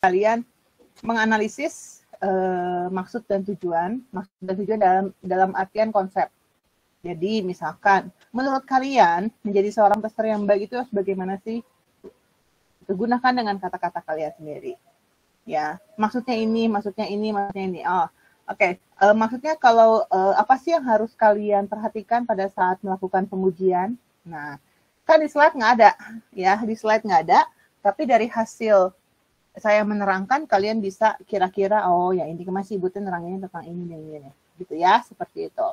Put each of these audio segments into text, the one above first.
kalian menganalisis maksud dan tujuan dalam artian konsep. Jadi misalkan, menurut kalian menjadi seorang tester yang baik itu harus bagaimana sih? Gunakan dengan kata-kata kalian sendiri. Ya, maksudnya ini, maksudnya ini, maksudnya ini. Oh, oke. Maksudnya kalau apa sih yang harus kalian perhatikan pada saat melakukan pengujian? Nah, kan di slide nggak ada, ya, di slide nggak ada. Tapi dari hasil saya menerangkan, kalian bisa kira-kira, oh ya ini masih Ibu nerangin tentang ini dan ini, gitu ya, seperti itu.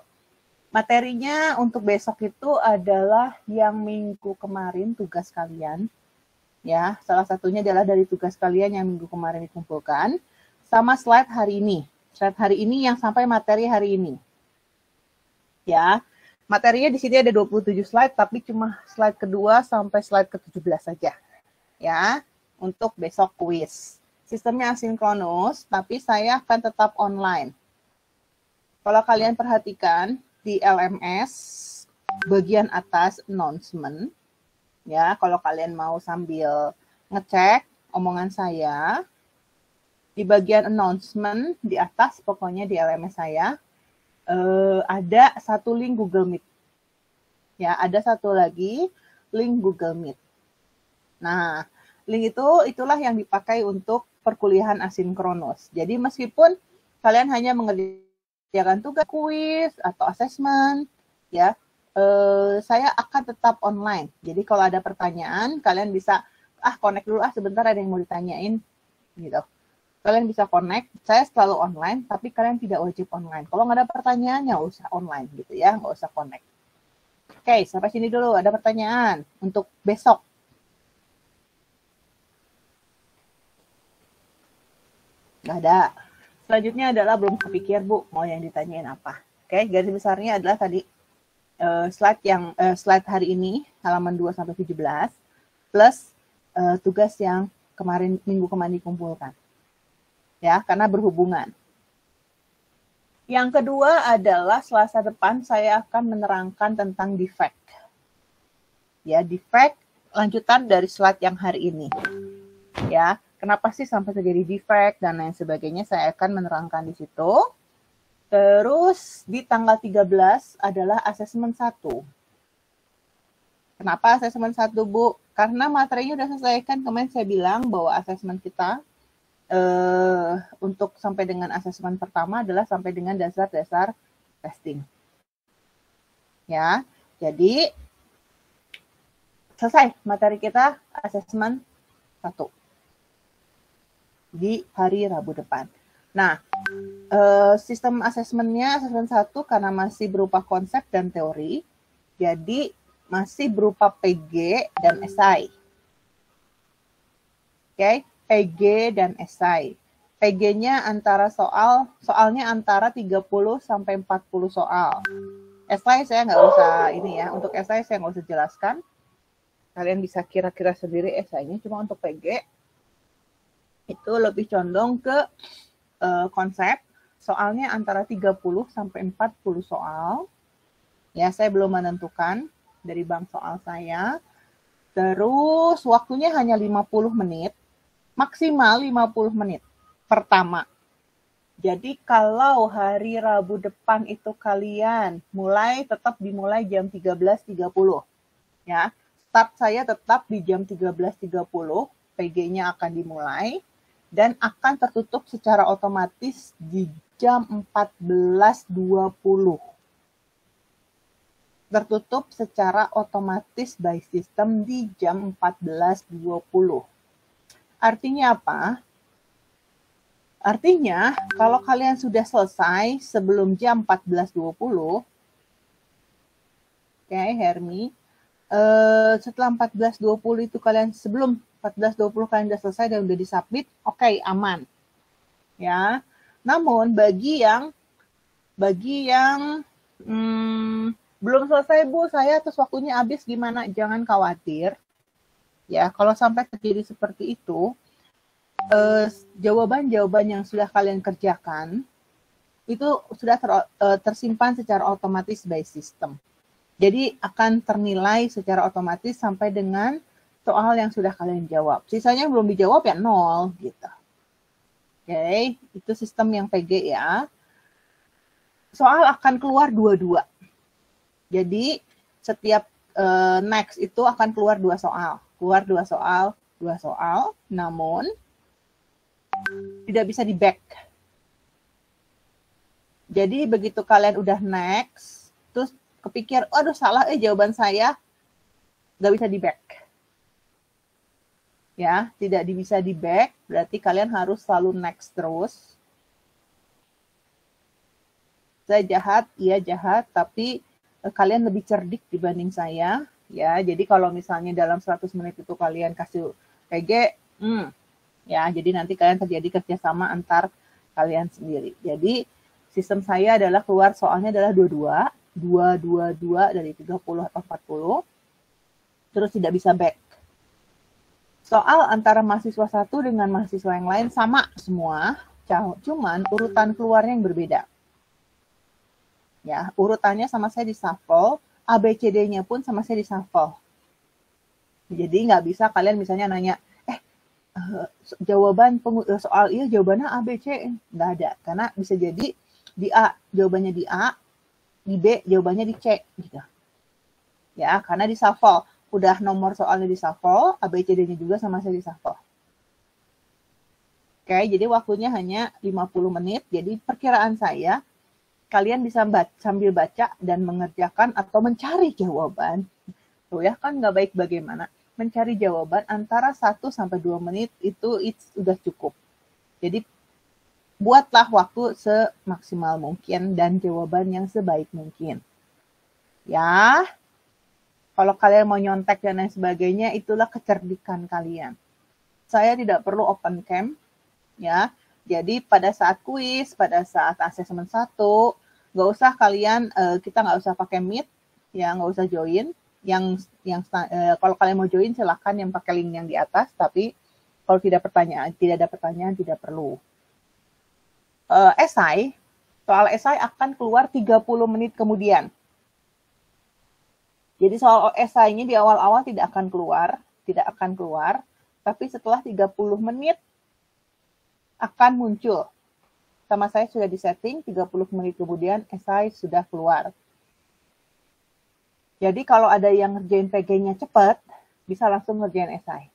Materinya untuk besok itu adalah yang minggu kemarin tugas kalian. Ya, salah satunya adalah dari tugas kalian yang minggu kemarin dikumpulkan. Sama slide hari ini. Slide hari ini yang sampai materi hari ini. Ya, materinya di sini ada 27 slide, tapi cuma slide kedua sampai slide ke-17 saja. Ya, untuk besok kuis. Sistemnya asinkronus, tapi saya akan tetap online. Kalau kalian perhatikan, di LMS bagian atas announcement, ya, kalau kalian mau sambil ngecek omongan saya, di bagian announcement di atas, pokoknya di LMS saya, ada satu link Google Meet. Ya, ada satu lagi link Google Meet. Nah, link itulah yang dipakai untuk perkuliahan asinkronus. Jadi meskipun kalian hanya mengerjakan tugas kuis atau assessment, ya, saya akan tetap online. Jadi kalau ada pertanyaan, kalian bisa connect dulu sebentar ada yang mau ditanyain, gitu. Kalian bisa connect. Saya selalu online, tapi kalian tidak wajib online. Kalau nggak ada pertanyaan, nggak usah online, gitu ya, nggak usah connect. Oke, sampai sini dulu. Ada pertanyaan untuk besok. Nggak ada. Selanjutnya adalah belum kepikir, Bu, mau yang ditanyain apa. Oke, garis besarnya adalah tadi slide hari ini, halaman 2-17, plus tugas yang minggu kemarin dikumpulkan. Ya, karena berhubungan. Yang kedua adalah Selasa depan saya akan menerangkan tentang defect. Ya, defect lanjutan dari slide yang hari ini. Ya, kenapa sih sampai terjadi defect dan lain sebagainya, saya akan menerangkan di situ. Terus di tanggal 13 adalah asesmen 1. Kenapa asesmen 1, Bu? Karena materinya sudah selesai, kan kemarin saya bilang bahwa asesmen kita untuk sampai dengan asesmen pertama adalah sampai dengan dasar-dasar testing. Ya, jadi selesai materi kita asesmen 1 di hari Rabu depan. Nah, sistem asesmennya asesmen 1 karena masih berupa konsep dan teori, jadi masih berupa PG dan esai. Oke, PG dan esai. PG-nya soalnya antara 30 sampai 40 soal. Esai saya nggak usah ini ya, untuk esai saya nggak usah jelaskan. Kalian bisa kira-kira sendiri esainya, cuma untuk PG itu lebih condong ke konsep, soalnya antara 30 sampai 40 soal. Ya, saya belum menentukan dari bank soal saya. Terus waktunya hanya 50 menit, maksimal 50 menit pertama. Jadi kalau hari Rabu depan itu kalian tetap dimulai jam 13.30. Ya, start saya tetap di jam 13.30, PG-nya akan dimulai dan akan tertutup secara otomatis di jam 14.20. Tertutup secara otomatis by system di jam 14.20. Artinya apa? Artinya, kalau kalian sudah selesai sebelum jam 14.20, oke, Hermi, setelah 14.20 itu kalian sebelum 14.20 kalian sudah selesai dan sudah disubmit, oke, aman. Ya. Namun bagi yang belum selesai, Bu, saya terus waktunya habis gimana? Jangan khawatir. Ya, kalau sampai terjadi seperti itu, jawaban-jawaban yang sudah kalian kerjakan itu sudah tersimpan secara otomatis by system. Jadi akan ternilai secara otomatis sampai dengan soal yang sudah kalian jawab. Sisanya belum dijawab ya 0 gitu. Oke, itu sistem yang PG ya. Soal akan keluar dua-dua. Jadi setiap next itu akan keluar 2 soal. Keluar 2 soal, 2 soal, namun tidak bisa di back. Jadi begitu kalian udah next, terus kepikir, aduh salah jawaban saya, nggak bisa di back. Ya, tidak bisa di back, berarti kalian harus selalu next terus. Saya jahat, iya jahat, tapi kalian lebih cerdik dibanding saya. Ya, jadi kalau misalnya dalam 100 menit itu kalian kasih PG, ya, jadi nanti kalian terjadi kerjasama antar kalian sendiri. Jadi sistem saya adalah keluar soalnya adalah 22 dari 30 atau 40, terus tidak bisa back. Soal antara mahasiswa satu dengan mahasiswa yang lain sama semua, cuman urutan keluarnya yang berbeda. Ya, urutannya sama saya di shuffle, ABCD-nya pun sama saya di shuffle. Jadi nggak bisa kalian misalnya nanya, jawaban soal iya jawabannya A, B, C, nggak ada. Karena bisa jadi di A jawabannya di A, di B jawabannya di C, gitu. Ya, karena di shuffle. Udah nomor soalnya di shuffle, ABCD-nya juga sama saya di shuffle. Oke, jadi waktunya hanya 50 menit. Jadi perkiraan saya, kalian bisa sambil baca dan mengerjakan atau mencari jawaban. Tuh ya, kan nggak baik bagaimana. Mencari jawaban antara 1-2 menit itu sudah cukup. Jadi buatlah waktu semaksimal mungkin dan jawaban yang sebaik mungkin. Ya, kalau kalian mau nyontek dan lain sebagainya, itulah kecerdikan kalian. Saya tidak perlu open cam, ya. Jadi pada saat kuis, pada saat asesmen 1, nggak usah kalian, kita nggak usah pakai meet, ya nggak usah join. Kalau kalian mau join silahkan yang pakai link yang di atas, tapi kalau tidak ada pertanyaan tidak perlu. Soal esai akan keluar 30 menit kemudian. Jadi soal esainya di awal-awal tidak akan keluar, tapi setelah 30 menit akan muncul. Sama saya sudah disetting, 30 menit kemudian esai sudah keluar. Jadi kalau ada yang ngerjain PG-nya cepat, bisa langsung ngerjain esai.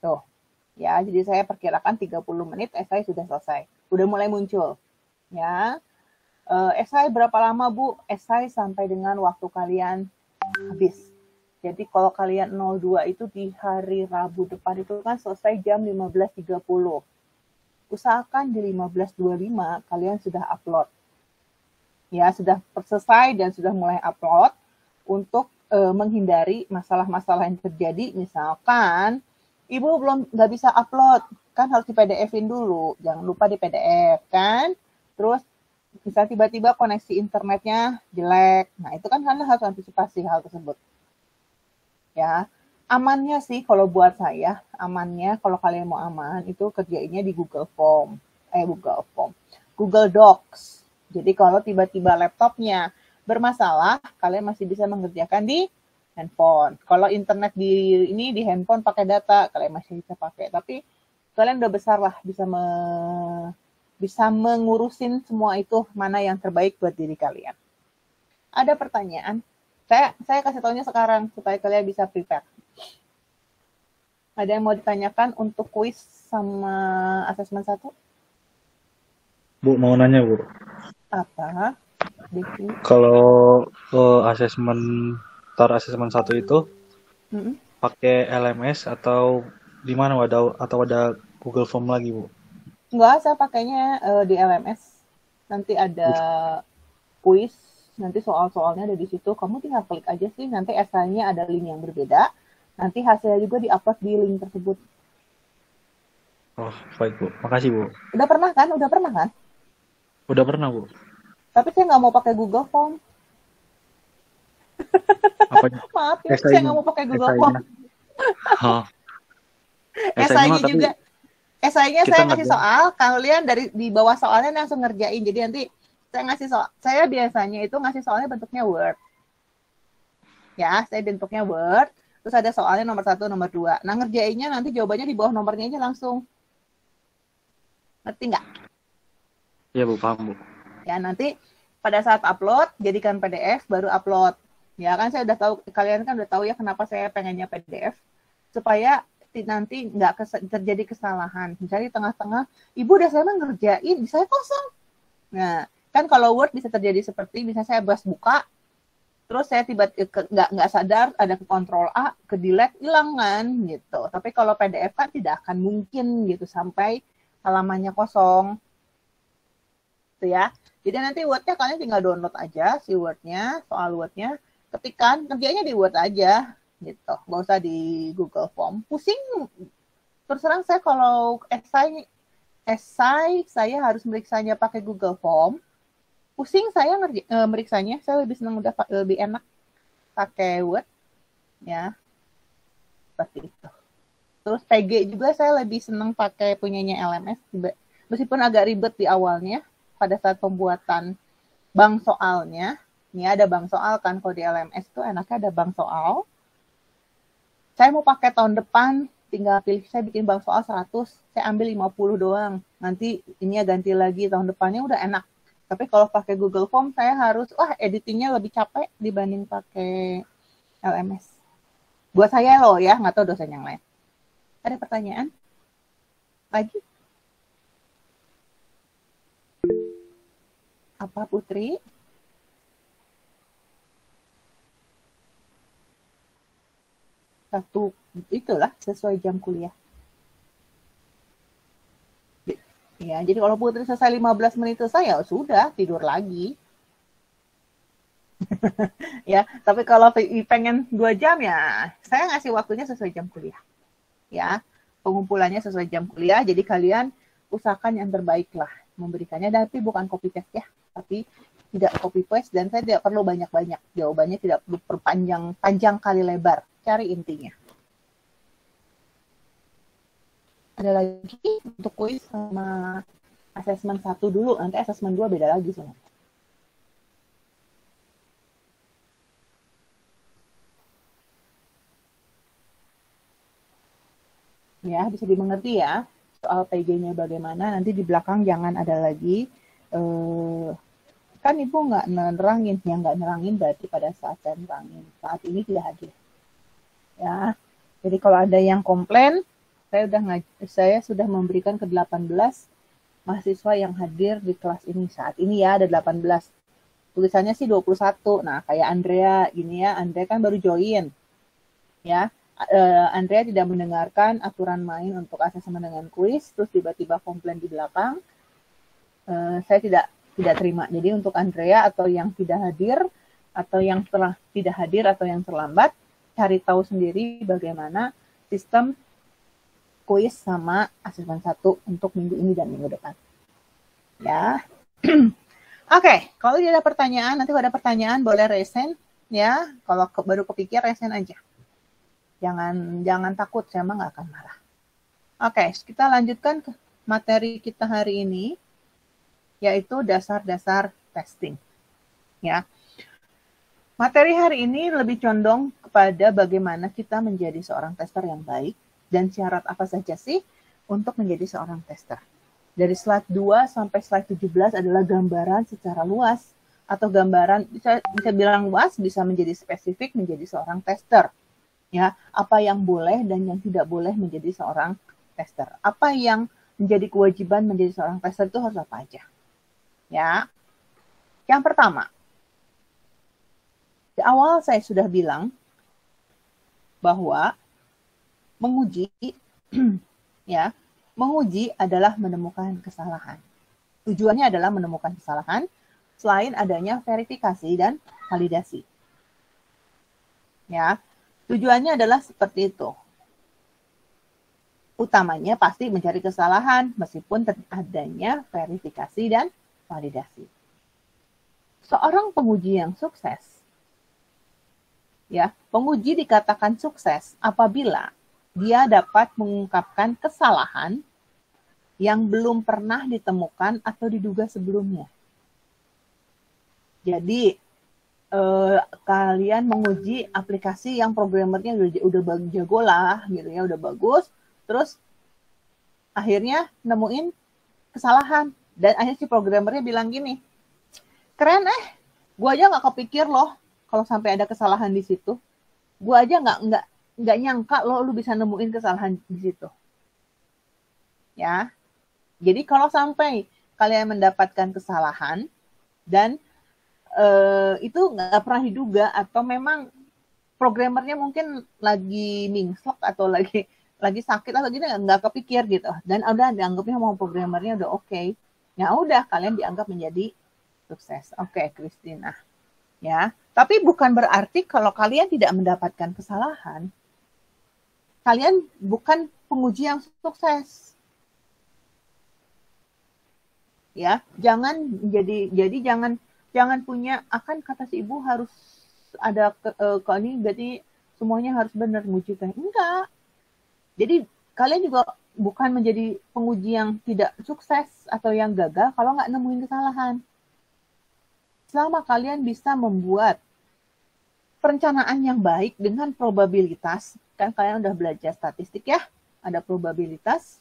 Tuh, ya, jadi saya perkirakan 30 menit esai sudah selesai. Udah mulai muncul. Ya, esai berapa lama, Bu? Esai sampai dengan waktu kalian habis. Jadi kalau kalian 02 itu di hari Rabu depan itu kan selesai jam 15.30. Usahakan di 15.25 kalian sudah upload. Ya, sudah selesai dan sudah mulai upload untuk menghindari masalah-masalah yang terjadi. Misalkan Ibu nggak bisa upload, kan harus di PDF-in dulu. Jangan lupa di PDF kan. Terus bisa tiba-tiba koneksi internetnya jelek. Nah, itu kan kalian harus antisipasi hal tersebut. Ya, amannya sih kalau buat saya, kalau kalian mau aman, itu kerjainnya di Google Docs. Jadi kalau tiba-tiba laptopnya bermasalah, kalian masih bisa mengerjakan di handphone. Kalau internet di handphone pakai data, kalian masih bisa pakai. Tapi kalian udah besar lah, bisa mengurusin semua itu, mana yang terbaik buat diri kalian. Ada pertanyaan? Saya kasih taunya sekarang supaya kalian bisa prepare. Ada yang mau ditanyakan untuk kuis sama asesmen 1? Bu, mau nanya, Bu. Apa? Diki? Kalau asesmen 1 itu pakai LMS atau di mana, atau ada Google Form lagi, Bu? Enggak, saya pakainya di LMS. Nanti ada kuis, nanti soal-soalnya ada di situ. Kamu tinggal klik aja sih, nanti esainya ada link yang berbeda. Nanti hasilnya juga di-upload di link tersebut. Oh, baik, Bu. Makasih, Bu. Udah pernah kan? Udah pernah, Bu. Tapi saya nggak mau pakai Google Form. Maaf ya, saya nggak mau pakai Google Form. Esainya juga. Esainya saya ngasih soal, kalian di bawah soalnya langsung ngerjain. Jadi nanti saya ngasih soal. Saya biasanya itu ngasih soalnya bentuknya Word. Ya, saya bentuknya Word. Terus ada soalnya nomor 1, nomor 2. Nah, ngerjainnya nanti jawabannya di bawah nomornya aja langsung. Ngerti nggak? Iya Bu, paham Bu. Ya, nanti pada saat upload, jadikan PDF, baru upload. Ya kan, saya udah tahu, kalian kan udah tahu ya kenapa saya pengennya PDF. Supaya nanti nggak terjadi kesalahan. Misalnya di tengah-tengah, Ibu udah saya ngerjain, bisa kosong. Nah, kan kalau Word bisa terjadi seperti, misalnya saya buka, terus saya tiba-tiba nggak sadar ada ke Ctrl A, ke delete, hilang kan gitu. Tapi kalau PDF kan tidak akan mungkin gitu sampai halamannya kosong. Gitu ya. Jadi nanti Word-nya kalian tinggal download aja si Word-nya, soal Word-nya, ketikan, kerjanya di Word aja gitu. Nggak usah di Google Form. Pusing, terus terang saya kalau esai saya harus meriksanya pakai Google Form. Pusing saya meriksanya, saya lebih senang lebih enak pakai Word ya. Seperti itu. Terus PG juga saya lebih senang pakai punyanya LMS, meskipun agak ribet di awalnya pada saat pembuatan bank soalnya. Ini ada bank soal kan, kalau di LMS itu enaknya ada bank soal. Saya mau pakai tahun depan, tinggal pilih, saya bikin bank soal 100, saya ambil 50 doang. Nanti ini ganti lagi tahun depannya, udah enak. Tapi kalau pakai Google Form, saya harus, editingnya lebih capek dibanding pakai LMS. Buat saya loh ya, nggak tahu dosen yang lain. Ada pertanyaan? Lagi? Apa Putri? Satu, itulah sesuai jam kuliah. Ya, jadi kalau Putri selesai 15 menit selesai, ya sudah, tidur lagi. Ya, tapi kalau pengen 2 jam ya, saya ngasih waktunya sesuai jam kuliah. Ya, pengumpulannya sesuai jam kuliah, jadi kalian usahakan yang terbaik lah memberikannya, tapi bukan copy paste ya, tapi tidak copy paste, dan saya tidak perlu banyak-banyak, jawabannya tidak perlu panjang kali lebar, cari intinya. Ada lagi untuk kuis sama asesmen 1 dulu, nanti asesmen 2 beda lagi sebenarnya. Ya, bisa dimengerti ya soal PG-nya bagaimana. Nanti di belakang jangan ada lagi kan Ibu nggak nerangin, yang nggak nerangin berarti pada saat saya nerangin, saat ini tidak hadir. Ya, jadi kalau ada yang komplain, saya sudah memberikan ke 18 mahasiswa yang hadir di kelas ini saat ini ya, ada 18. Tulisannya sih 21. Nah, kayak Andrea gini ya, Andrea kan baru join. Ya, Andrea tidak mendengarkan aturan main untuk asesmen dengan kuis, terus tiba-tiba komplain di belakang. Saya tidak terima. Jadi untuk Andrea atau yang tidak hadir, atau yang tidak hadir atau yang terlambat, cari tahu sendiri bagaimana sistem kuis sama asesmen 1 untuk minggu ini dan minggu depan. Ya. Oke, kalau tidak ada pertanyaan, nanti kalau ada pertanyaan boleh resen ya. Kalau baru kepikir resen aja. Jangan takut, saya mah nggak akan marah. Oke, kita lanjutkan ke materi kita hari ini, yaitu dasar-dasar testing. Ya. Materi hari ini lebih condong kepada bagaimana kita menjadi seorang tester yang baik, dan syarat apa saja sih untuk menjadi seorang tester. Dari slide 2 sampai slide 17 adalah gambaran secara luas, atau gambaran bisa bilang luas, bisa menjadi spesifik menjadi seorang tester. Ya, apa yang boleh dan yang tidak boleh menjadi seorang tester. Apa yang menjadi kewajiban menjadi seorang tester itu harus apa aja. Ya. Yang pertama, di awal saya sudah bilang bahwa menguji ya, menguji adalah menemukan kesalahan. Tujuannya adalah menemukan kesalahan selain adanya verifikasi dan validasi. Ya, tujuannya adalah seperti itu. Utamanya pasti mencari kesalahan meskipun adanya verifikasi dan validasi. Seorang penguji yang sukses, ya, penguji dikatakan sukses apabila dia dapat mengungkapkan kesalahan yang belum pernah ditemukan atau diduga sebelumnya. Jadi, kalian menguji aplikasi yang programmernya udah jago lah, gitu ya, udah bagus, terus akhirnya nemuin kesalahan. Dan akhirnya si programmernya bilang gini, keren gue aja nggak kepikir loh kalau sampai ada kesalahan di situ. Gue aja nggak nyangka lu bisa nemuin kesalahan di situ. Ya, jadi kalau sampai kalian mendapatkan kesalahan dan itu nggak pernah diduga atau memang programmernya mungkin lagi mingslek atau lagi sakit atau gitu nggak kepikir gitu, dan udah dianggapnya mau programmernya udah oke. Ya udah, kalian dianggap menjadi sukses. Oke, Christina. Ya, tapi bukan berarti kalau kalian tidak mendapatkan kesalahan, kalian bukan penguji yang sukses. Ya, jangan jangan punya akan kata si ibu harus ada kalau ini berarti semuanya harus benar nguji kan? Enggak. Jadi kalian juga bukan menjadi penguji yang tidak sukses atau yang gagal kalau nggak nemuin kesalahan. Selama kalian bisa membuat perencanaan yang baik dengan probabilitas, kan kalian udah belajar statistik ya, ada probabilitas.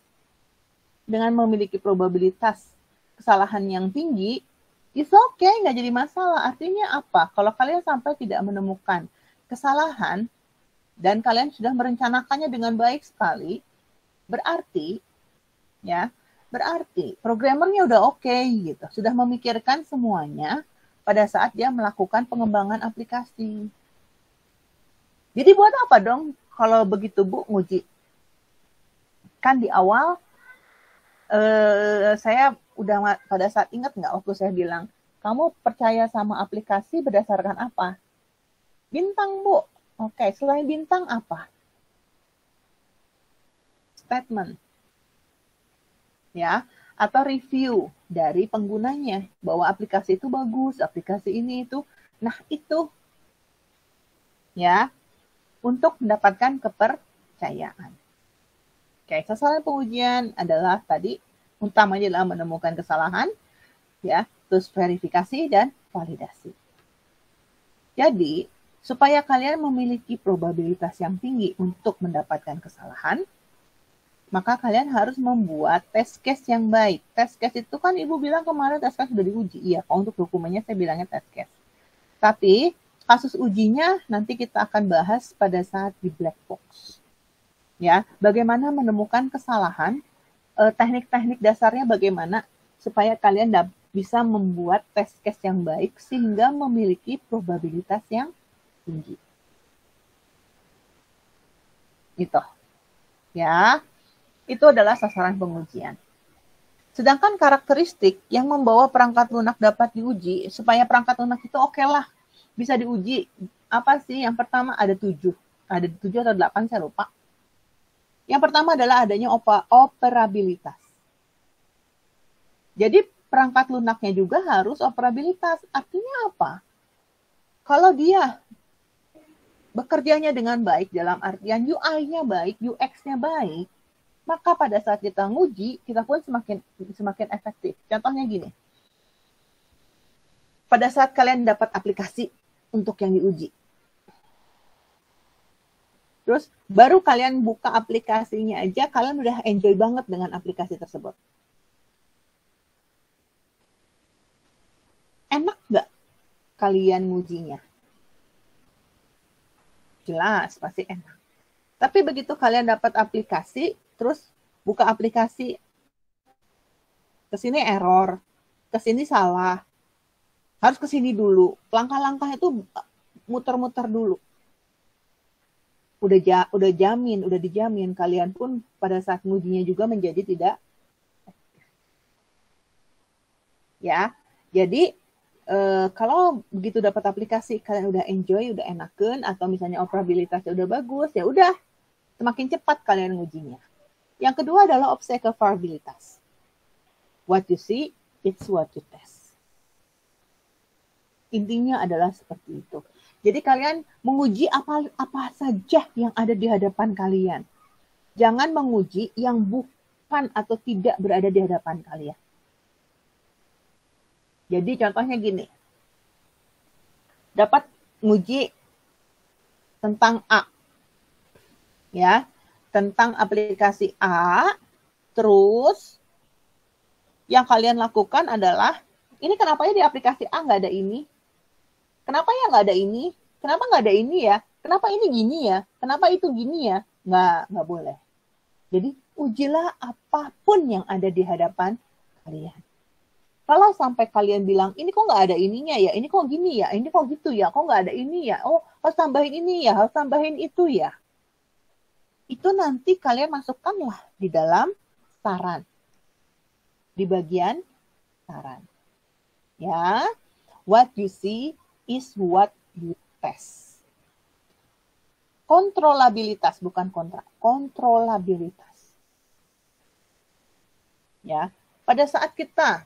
Dengan memiliki probabilitas kesalahan yang tinggi, it's okay, nggak jadi masalah. Artinya apa? Kalau kalian sampai tidak menemukan kesalahan dan kalian sudah merencanakannya dengan baik sekali, berarti programmernya udah oke gitu, sudah memikirkan semuanya pada saat dia melakukan pengembangan aplikasi. Jadi buat apa dong kalau begitu Bu nguji? Kan di awal saya udah pada saat ingat nggak waktu saya bilang, kamu percaya sama aplikasi berdasarkan apa? Bintang Bu. Oke, selain bintang apa? Statement, ya, atau review dari penggunanya bahwa aplikasi itu bagus, aplikasi ini itu, nah itu, ya, untuk mendapatkan kepercayaan. Oke, sasaran pengujian adalah tadi utamanya adalah menemukan kesalahan, ya, terus verifikasi dan validasi. Jadi supaya kalian memiliki probabilitas yang tinggi untuk mendapatkan kesalahan, maka kalian harus membuat test case yang baik. Test case itu kan Ibu bilang kemarin test case sudah diuji. Iya, kalau untuk dokumennya saya bilangnya test case. Tapi kasus ujinya nanti kita akan bahas pada saat di black box. Ya, bagaimana menemukan kesalahan, teknik-teknik dasarnya bagaimana supaya kalian bisa membuat test case yang baik sehingga memiliki probabilitas yang tinggi. Itu. Ya. Itu adalah sasaran pengujian. Sedangkan karakteristik yang membawa perangkat lunak dapat diuji, supaya perangkat lunak itu oke lah, bisa diuji. Apa sih? Yang pertama ada 7. Ada 7 atau 8, saya lupa. Yang pertama adalah adanya operabilitas. Jadi perangkat lunaknya juga harus operabilitas. Artinya apa? Kalau dia bekerjanya dengan baik dalam artian UI-nya baik, UX-nya baik, maka pada saat kita nguji, kita pun semakin efektif. Contohnya gini, pada saat kalian dapat aplikasi untuk yang diuji, terus baru kalian buka aplikasinya aja, kalian udah enjoy banget dengan aplikasi tersebut. Enak nggak kalian ngujinya? Jelas, pasti enak. Tapi begitu kalian dapat aplikasi, terus buka aplikasi, kesini error, kesini salah, harus kesini dulu. Langkah-langkah itu muter-muter dulu. Udah dijamin kalian pun pada saat ngujinya juga menjadi tidak efektif. Ya, jadi kalau begitu dapat aplikasi kalian udah enjoy, udah enakan, atau misalnya operabilitasnya udah bagus, ya udah semakin cepat kalian ngujinya. Yang kedua adalah observabilitas. What you see, it's what you test. Intinya adalah seperti itu. Jadi kalian menguji apa saja yang ada di hadapan kalian. Jangan menguji yang bukan atau tidak berada di hadapan kalian. Jadi contohnya gini. Dapat nguji tentang A. Ya, tentang aplikasi A, terus Yang kalian lakukan adalah, ini kenapa ya di aplikasi A nggak ada ini? Kenapa ya nggak ada ini? Kenapa nggak ada ini ya? Kenapa ini gini ya? Kenapa itu gini ya? Nggak boleh. Jadi ujilah apapun yang ada di hadapan kalian. Kalau sampai kalian bilang, ini kok nggak ada ininya ya, ini kok gini ya, ini kok gitu ya, kok nggak ada ini ya, oh harus tambahin ini ya, harus tambahin itu ya. Itu nanti kalian masukkanlah di dalam saran. Di bagian saran. Ya, what you see is what you test. Kontrolabilitas, bukan kontra. Kontrolabilitas. Ya, pada saat kita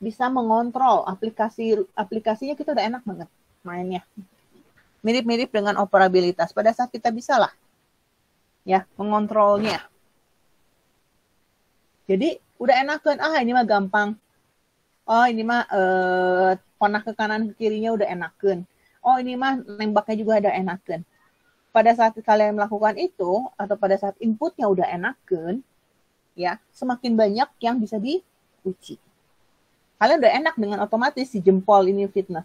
bisa mengontrol aplikasinya, kita udah enak banget mainnya. Mirip-mirip dengan operabilitas. Pada saat kita bisa lah ya mengontrolnya. Jadi udah enak kan, ini mah gampang. Oh ini mah konak ke kanan ke kirinya udah enakan. Oh ini mah nembaknya juga udah enakan. Pada saat kalian melakukan itu, atau pada saat inputnya udah enakan, ya semakin banyak yang bisa diuji. Kalian udah enak dengan otomatis si jempol ini fitness.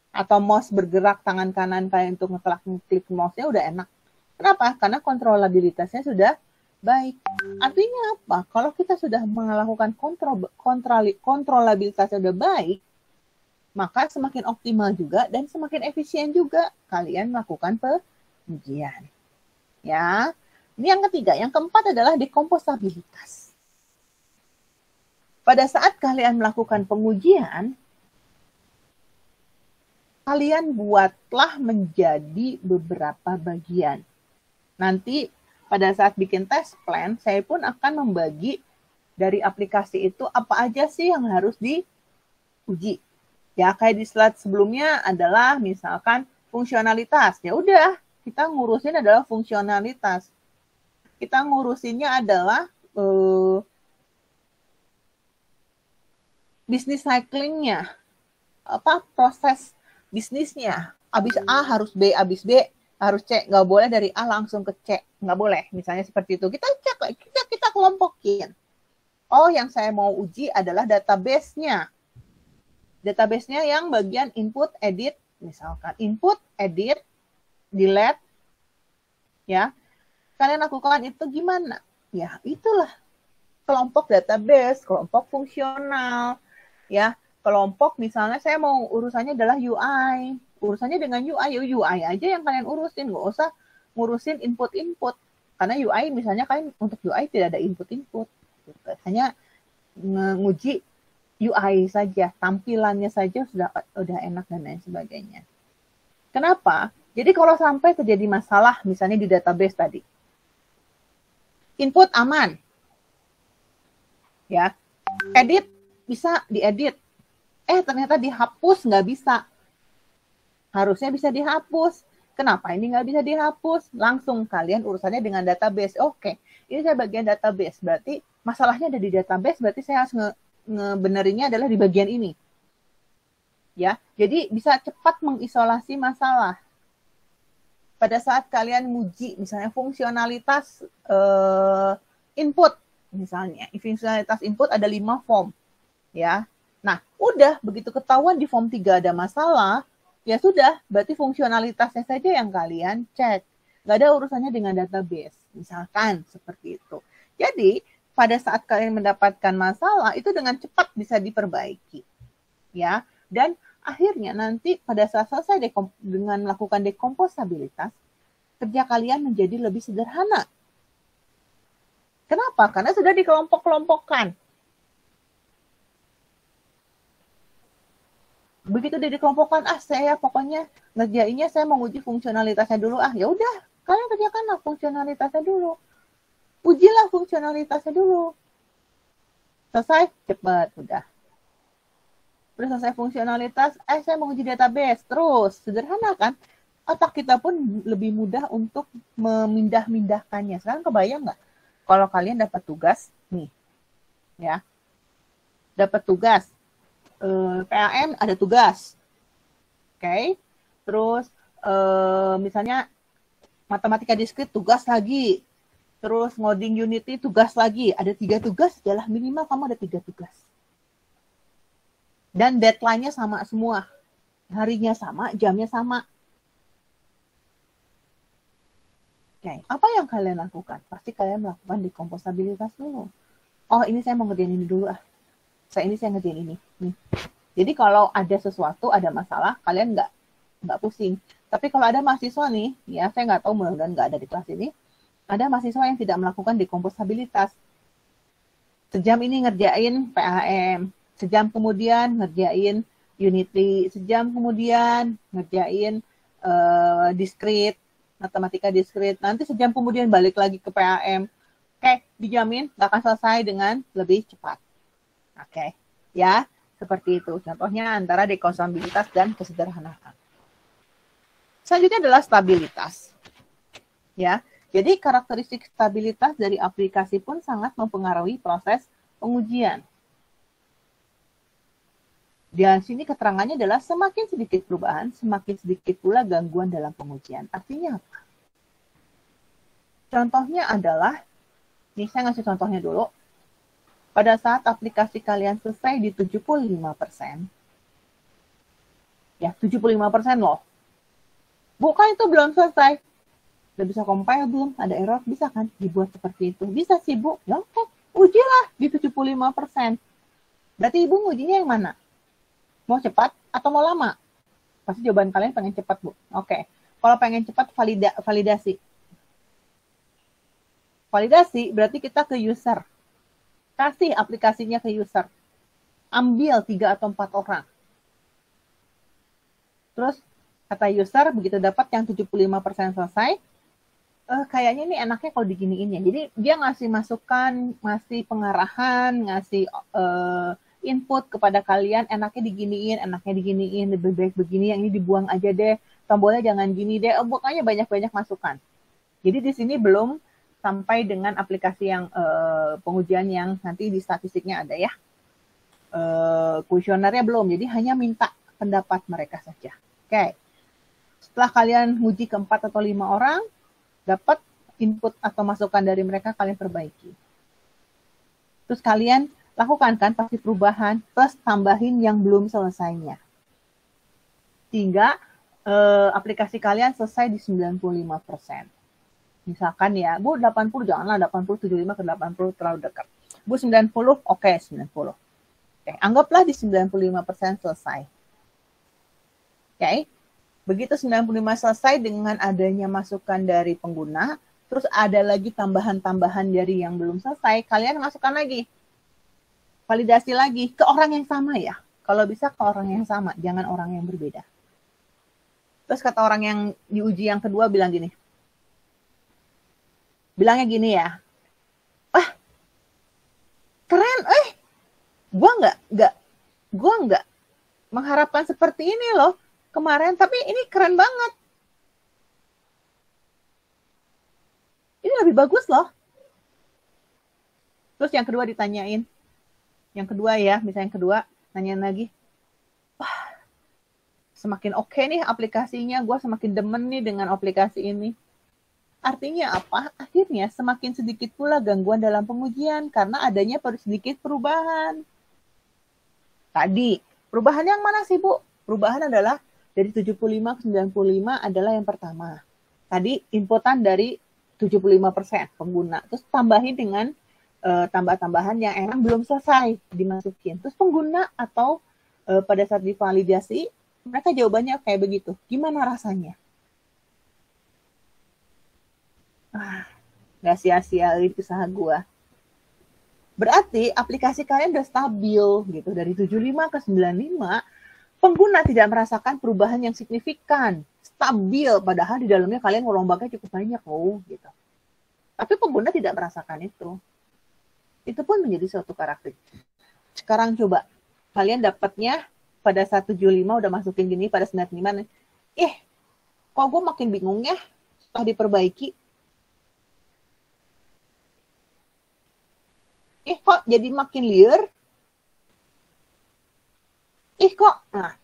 Atau mouse bergerak tangan kanan kalian untuk ngeklik mouse-nya udah enak. Kenapa? Karena kontrolabilitasnya sudah baik. Artinya apa? Kalau kita sudah melakukan kontrolabilitasnya sudah baik, maka semakin optimal juga dan semakin efisien juga kalian melakukan pengujian. Ya. Ini yang ketiga. Yang keempat adalah dekomposabilitas. Pada saat kalian melakukan pengujian, kalian buatlah menjadi beberapa bagian. Nanti pada saat bikin test plan, saya pun akan membagi dari aplikasi itu apa aja sih yang harus diuji. Ya, kayak di slide sebelumnya adalah misalkan fungsionalitas. Ya udah, kita ngurusin adalah fungsionalitas. Kita ngurusinnya adalah bisnis cycling-nya, proses bisnisnya. Abis A harus B, abis B harus C. Nggak boleh dari A langsung ke C. Nggak boleh. Misalnya seperti itu. Kita cek, kita kelompokin. Oh, yang saya mau uji adalah database-nya. Database-nya yang bagian input, edit. Misalkan input, edit, delete. Ya. Kalian lakukan itu gimana? Ya, itulah kelompok database, kelompok fungsional. Ya, kelompok misalnya saya mau urusannya adalah UI. Urusannya dengan UI, UI aja yang kalian urusin. Nggak usah ngurusin input-input. Karena UI misalnya kalian untuk UI tidak ada input-input. Hanya nguji UI saja. Tampilannya saja sudah enak dan lain sebagainya. Kenapa? Jadi kalau sampai terjadi masalah misalnya di database tadi. Input aman. Ya. Edit bisa diedit. Ternyata dihapus nggak bisa. Harusnya bisa dihapus. Kenapa ini nggak bisa dihapus? Langsung kalian urusannya dengan database. Oke, ini saya bagian database. Berarti masalahnya ada di database, berarti saya harus ngebenerinnya adalah di bagian ini. Ya, jadi bisa cepat mengisolasi masalah. Pada saat kalian nguji, misalnya fungsionalitas input, misalnya. Fungsionalitas input ada 5 form. Ya, nah, udah begitu ketahuan di form 3 ada masalah, ya sudah, berarti fungsionalitasnya saja yang kalian cek. Nggak ada urusannya dengan database, misalkan seperti itu. Jadi, pada saat kalian mendapatkan masalah, itu dengan cepat bisa diperbaiki. Ya, dan akhirnya nanti pada saat selesai dengan melakukan dekomposabilitas, kerja kalian menjadi lebih sederhana. Kenapa? Karena sudah dikelompok-kelompokkan. Begitu dia dikelompokkan, saya pokoknya ngerjainnya saya mau uji fungsionalitasnya dulu. Ya udah, kalian kerjakanlah fungsionalitasnya dulu. Ujilah fungsionalitasnya dulu. Selesai, cepat, udah. Udah selesai fungsionalitas, saya mau uji database. Terus, sederhana kan? Otak kita pun lebih mudah untuk memindah-mindahkannya. Sekarang kebayang nggak? Kalau kalian dapat tugas, nih. Ya. Dapat tugas. PAM ada tugas. Oke. Terus, misalnya matematika diskrit tugas lagi. Terus ngoding Unity tugas lagi, ada 3 tugas, adalah minimal kamu ada 3 tugas. Dan deadline-nya sama semua. Harinya sama, jamnya sama. Oke, apa yang kalian lakukan? Pasti kalian melakukan dekomposabilitas dulu. Oh, ini saya mau ngerjain ini dulu ah. Saya ngerjain ini. Nih. Jadi kalau ada sesuatu, ada masalah, kalian nggak pusing. Tapi kalau ada mahasiswa nih, ya saya nggak tahu, mudah-mudahan nggak ada di kelas ini, ada mahasiswa yang tidak melakukan dekomposabilitas. Sejam ini ngerjain PAM, sejam kemudian ngerjain Unity, sejam kemudian ngerjain diskrit, matematika diskrit, nanti sejam kemudian balik lagi ke PAM. Oke, dijamin nggak akan selesai dengan lebih cepat. Oke, ya seperti itu. Contohnya antara dekomposabilitas dan kesederhanaan. Selanjutnya adalah stabilitas. Ya, jadi karakteristik stabilitas dari aplikasi pun sangat mempengaruhi proses pengujian. Di sini keterangannya adalah semakin sedikit perubahan, semakin sedikit pula gangguan dalam pengujian. Artinya apa? Contohnya adalah, nih saya ngasih contohnya dulu. Pada saat aplikasi kalian selesai di 75%, ya 75% loh. Bukan itu belum selesai. Udah bisa compile belum? Ada error? Bisa kan? Dibuat seperti itu. Bisa sih, Bu. Ya oke. Ujilah di 75%. Berarti Ibu ngujinya yang mana? Mau cepat atau mau lama? Pasti jawaban kalian pengen cepat, Bu. Oke. Kalau pengen cepat, validasi. Validasi berarti kita ke user. Kasih aplikasinya ke user. Ambil 3 atau 4 orang. Terus, kata user, begitu dapat yang 75% selesai, kayaknya ini enaknya kalau diginiin ya. Jadi dia ngasih masukan, ngasih pengarahan, ngasih input kepada kalian, enaknya diginiin, lebih baik begini, yang ini dibuang aja deh, tombolnya jangan gini deh, pokoknya banyak-banyak masukan. Jadi di sini belum sampai dengan aplikasi yang pengujian yang nanti di statistiknya ada ya. Kuesionernya belum, jadi hanya minta pendapat mereka saja. Oke. Setelah kalian uji ke 4 atau 5 orang, dapat input atau masukan dari mereka, kalian perbaiki. Terus kalian lakukan kan pasti perubahan, plus tambahin yang belum selesainya. Sehingga aplikasi kalian selesai di 95%. Misalkan ya, Bu 80, janganlah 80, 75 ke 80 terlalu dekat. Bu 90, oke 90. Oke, anggaplah di 95% selesai. Oke. Begitu 95 selesai dengan adanya masukan dari pengguna, terus ada lagi tambahan-tambahan dari yang belum selesai, kalian masukkan lagi. Validasi lagi ke orang yang sama ya. Kalau bisa ke orang yang sama, jangan orang yang berbeda. Terus kata orang yang diuji yang kedua bilangnya gini ya, wah keren, gua nggak mengharapkan seperti ini loh kemarin, tapi ini keren banget. Ini lebih bagus loh. Terus yang kedua ditanyain. Yang kedua ya, misalnya yang kedua, nanyain lagi. Wah, semakin oke nih aplikasinya, gue semakin demen nih dengan aplikasi ini. Artinya apa? Akhirnya semakin sedikit pula gangguan dalam pengujian, karena adanya sedikit perubahan. Tadi, perubahan yang mana sih Bu? Perubahan adalah dari 75 ke 95 adalah yang pertama. Tadi inputan dari 75% pengguna. Terus tambahin dengan tambah-tambahan yang emang belum selesai dimasukin. Terus pengguna atau pada saat divalidasi, mereka jawabannya kayak begitu. Gimana rasanya? Nggak sia-sia usaha gue. Berarti aplikasi kalian udah stabil gitu. Dari 75 ke 95, pengguna tidak merasakan perubahan yang signifikan, stabil, padahal di dalamnya kalian ngerombaknya cukup banyak loh, gitu. Tapi pengguna tidak merasakan itu. Itu pun menjadi suatu karakter. Sekarang coba, kalian dapatnya pada saat 75 udah masukin gini, pada 95, kok gue makin bingung ya, setelah diperbaiki. Kok jadi makin liar? Kok, nah,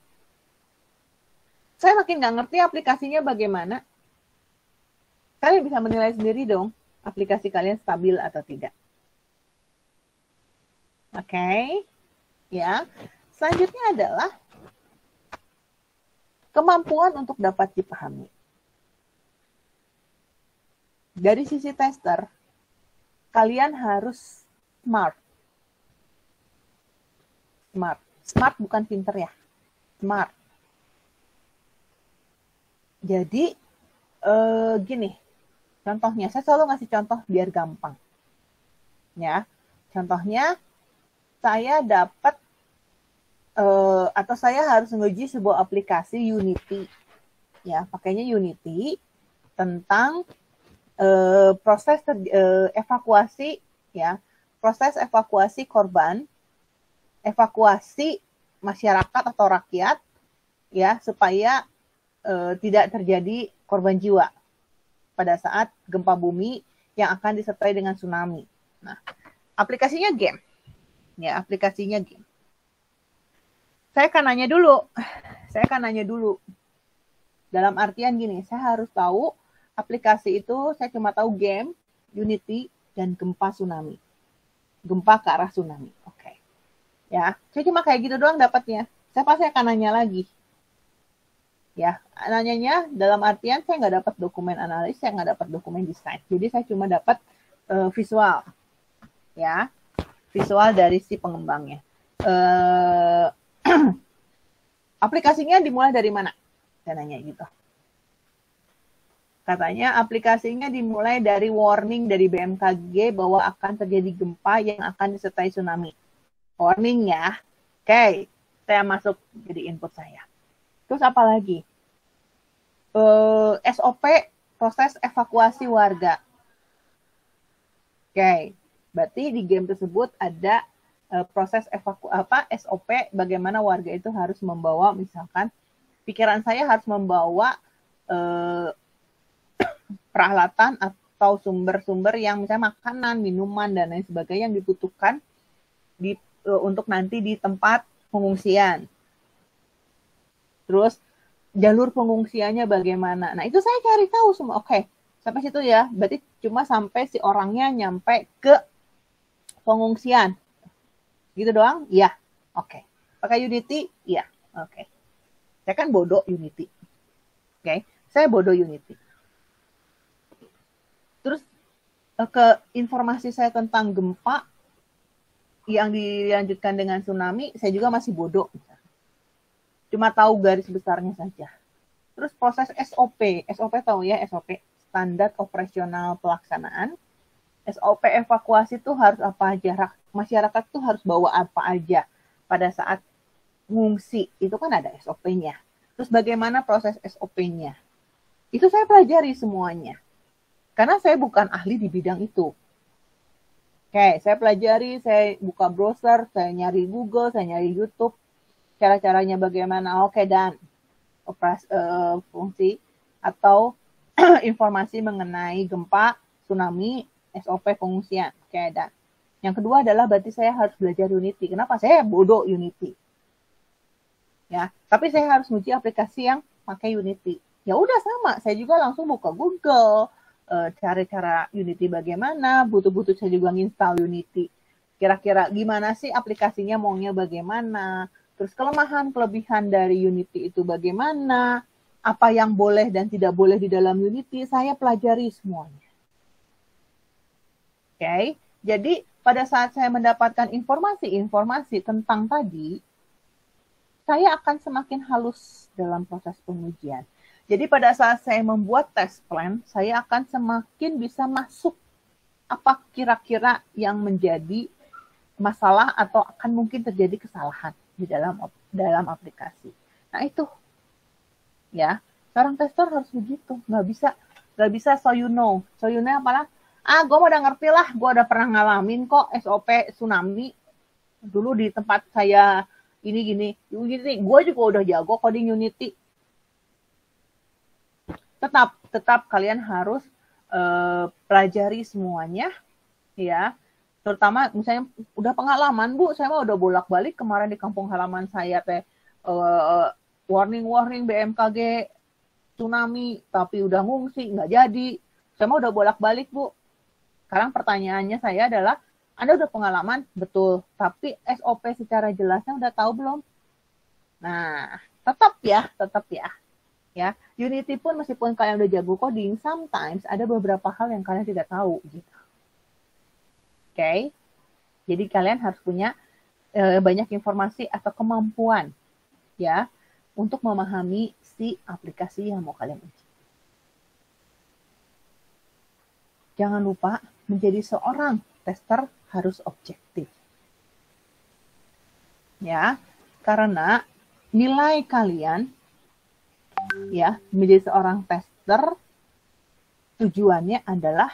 saya makin nggak ngerti aplikasinya bagaimana. Kalian bisa menilai sendiri dong. aplikasi kalian stabil atau tidak. Oke, ya. Selanjutnya adalah kemampuan untuk dapat dipahami. Dari sisi tester, kalian harus smart. Smart bukan pinter ya, smart. Jadi gini, contohnya saya selalu ngasih contoh biar gampang. Ya, contohnya saya dapat atau saya harus nguji sebuah aplikasi Unity. Ya, pakainya Unity tentang proses evakuasi, ya, proses evakuasi korban, evakuasi masyarakat atau rakyat, ya, supaya tidak terjadi korban jiwa pada saat gempa bumi yang akan disertai dengan tsunami. Nah, aplikasinya game, ya, aplikasinya game. Saya akan nanya dulu. Dalam artian gini, saya harus tahu aplikasi itu, saya cuma tahu game, Unity, dan gempa tsunami. Gempa ke arah tsunami. Oke. Ya, saya cuma kayak gitu doang dapatnya. Saya pasti akan nanya lagi. Ya, nanyanya dalam artian saya nggak dapat dokumen analis, saya nggak dapat dokumen desain. Jadi saya cuma dapat visual. Ya, visual dari si pengembangnya. Aplikasinya dimulai dari mana? Saya nanya gitu. Katanya aplikasinya dimulai dari warning dari BMKG bahwa akan terjadi gempa yang akan disertai tsunami. Warning ya. Oke, saya masuk jadi input saya. Terus apa lagi? SOP, proses evakuasi warga. Oke, berarti di game tersebut ada proses SOP bagaimana warga itu harus membawa, misalkan pikiran saya harus membawa peralatan atau sumber-sumber yang misalnya makanan, minuman, dan lain sebagainya yang dibutuhkan untuk nanti di tempat pengungsian. Terus jalur pengungsiannya bagaimana. Nah, itu saya cari tahu semua. Oke, sampai situ ya. Berarti cuma sampai si orangnya nyampe ke pengungsian. Gitu doang? Iya. Oke. Pakai Unity? Iya. Oke. Saya kan bodoh Unity. Oke. Saya bodoh Unity. Terus ke informasi saya tentang gempa yang dilanjutkan dengan tsunami, saya juga masih bodoh. Cuma tahu garis besarnya saja. Terus proses SOP tahu ya, SOP, standar operasional pelaksanaan. SOP evakuasi itu harus apa aja, masyarakat tuh harus bawa apa aja pada saat ngungsi, itu kan ada SOP-nya. Terus bagaimana proses SOP-nya? Itu saya pelajari semuanya. Karena saya bukan ahli di bidang itu. Oke, saya pelajari, saya buka browser, saya nyari Google, saya nyari YouTube, cara-caranya bagaimana. Oke, dan fungsi atau informasi mengenai gempa, tsunami, SOP pengungsian. Oke, dan yang kedua adalah berarti saya harus belajar Unity. Kenapa? Saya bodoh Unity. Ya, tapi saya harus nguji aplikasi yang pakai Unity. Ya udah sama, saya juga langsung buka Google, cara-cara Unity bagaimana, butuh-butuh saya juga nginstal Unity. Kira-kira gimana sih aplikasinya, maunya bagaimana, terus kelemahan-kelebihan dari Unity itu bagaimana, apa yang boleh dan tidak boleh di dalam Unity, saya pelajari semuanya. Oke, jadi pada saat saya mendapatkan informasi tentang tadi, saya akan semakin halus dalam proses pengujian. Jadi pada saat saya membuat test plan, saya akan semakin bisa masuk apa kira-kira yang menjadi masalah atau akan mungkin terjadi kesalahan di dalam aplikasi. Nah itu, ya, seorang tester harus begitu, nggak bisa so you know apalah, gue udah ngerti lah, gue udah pernah ngalamin kok SOP tsunami dulu di tempat saya gini, Unity, gue juga udah jago coding Unity. Tetap kalian harus pelajari semuanya, ya. Terutama misalnya udah pengalaman, Bu, saya mah udah bolak-balik kemarin di kampung halaman saya teh warning BMKG tsunami, tapi udah ngungsi nggak jadi. Saya mah udah bolak-balik, Bu. Sekarang pertanyaannya saya adalah, Anda udah pengalaman? Betul. Tapi SOP secara jelasnya udah tahu belum? Nah, tetap ya. Ya, Unity pun meskipun kalian udah jago coding, sometimes ada beberapa hal yang kalian tidak tahu gitu. Oke. Jadi kalian harus punya banyak informasi atau kemampuan ya untuk memahami si aplikasi yang mau kalian uji. Jangan lupa menjadi seorang tester harus objektif. Ya, karena nilai kalian ya menjadi seorang tester tujuannya adalah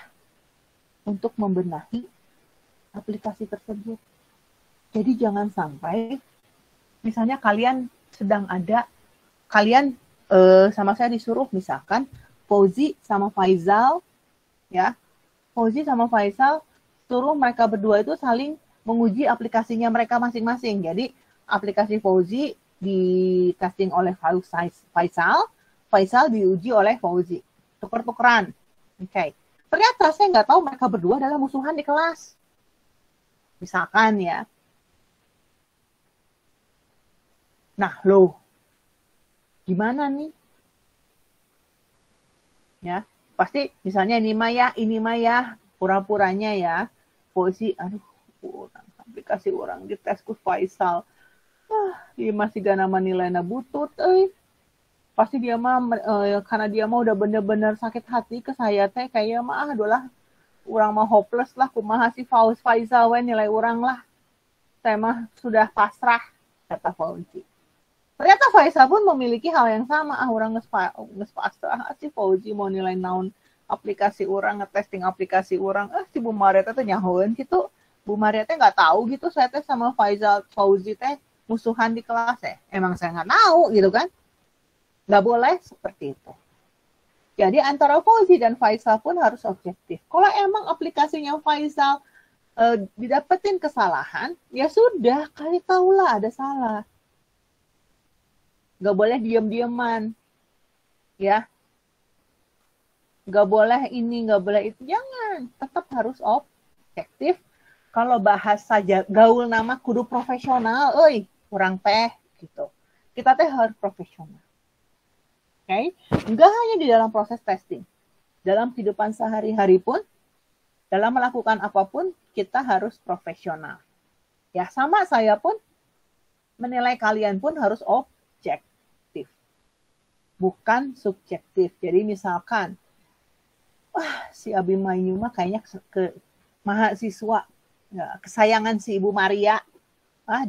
untuk membenahi aplikasi tersebut. Jadi jangan sampai misalnya kalian sama saya disuruh misalkan Fauzi sama Faisal ya. Fauzi sama Faisal suruh mereka berdua itu saling menguji aplikasinya mereka masing-masing. Jadi aplikasi Fauzi di testing oleh Faisal diuji oleh Fauzi. Tuker-tukeran. Oke. Ternyata saya nggak tahu mereka berdua adalah musuhan di kelas. Misalkan ya. Nah, gimana nih? Ya. Pasti misalnya ini mah ya, pura-puranya ya, Fauzi, aplikasi orang di tes ku Faisal, dia masih gak nama nilainya butut, pasti dia mah, karena dia mah udah bener-bener sakit hati ke saya teh, kayak mah adalah orang mah hopeless lah, kumaha si Faisal nilai orang lah, saya mah sudah pasrah, kata Fauzi. Ternyata Faisal pun memiliki hal yang sama. Orang nges-pasrah si Fauzi mau nilai naon aplikasi orang, ngetesting aplikasi orang. Si Bu Maria teh nyahoeun gitu. Bu Maria teh nggak tahu gitu saya teh sama Fauzi teh musuhan di kelas ya. Emang saya nggak tahu gitu kan. Nggak boleh seperti itu. Jadi antara Fauzi dan Faisal pun harus objektif. Kalau emang aplikasinya Faisal didapetin kesalahan, ya sudah, kali tahulah ada salah. Gak boleh diam-diaman, ya. Gak boleh ini, gak boleh itu. Jangan, tetap harus objektif. Kalau bahas saja gaul nama kudu profesional, kurang teh gitu. Kita teh harus profesional. Oke? Enggak hanya di dalam proses testing. Dalam kehidupan sehari-hari pun, dalam melakukan apapun, kita harus profesional. Ya, sama saya pun menilai kalian pun harus objektif. Bukan subjektif. Jadi misalkan, si Abimanyu mah kayaknya ke mahasiswa kesayangan si Ibu Maria.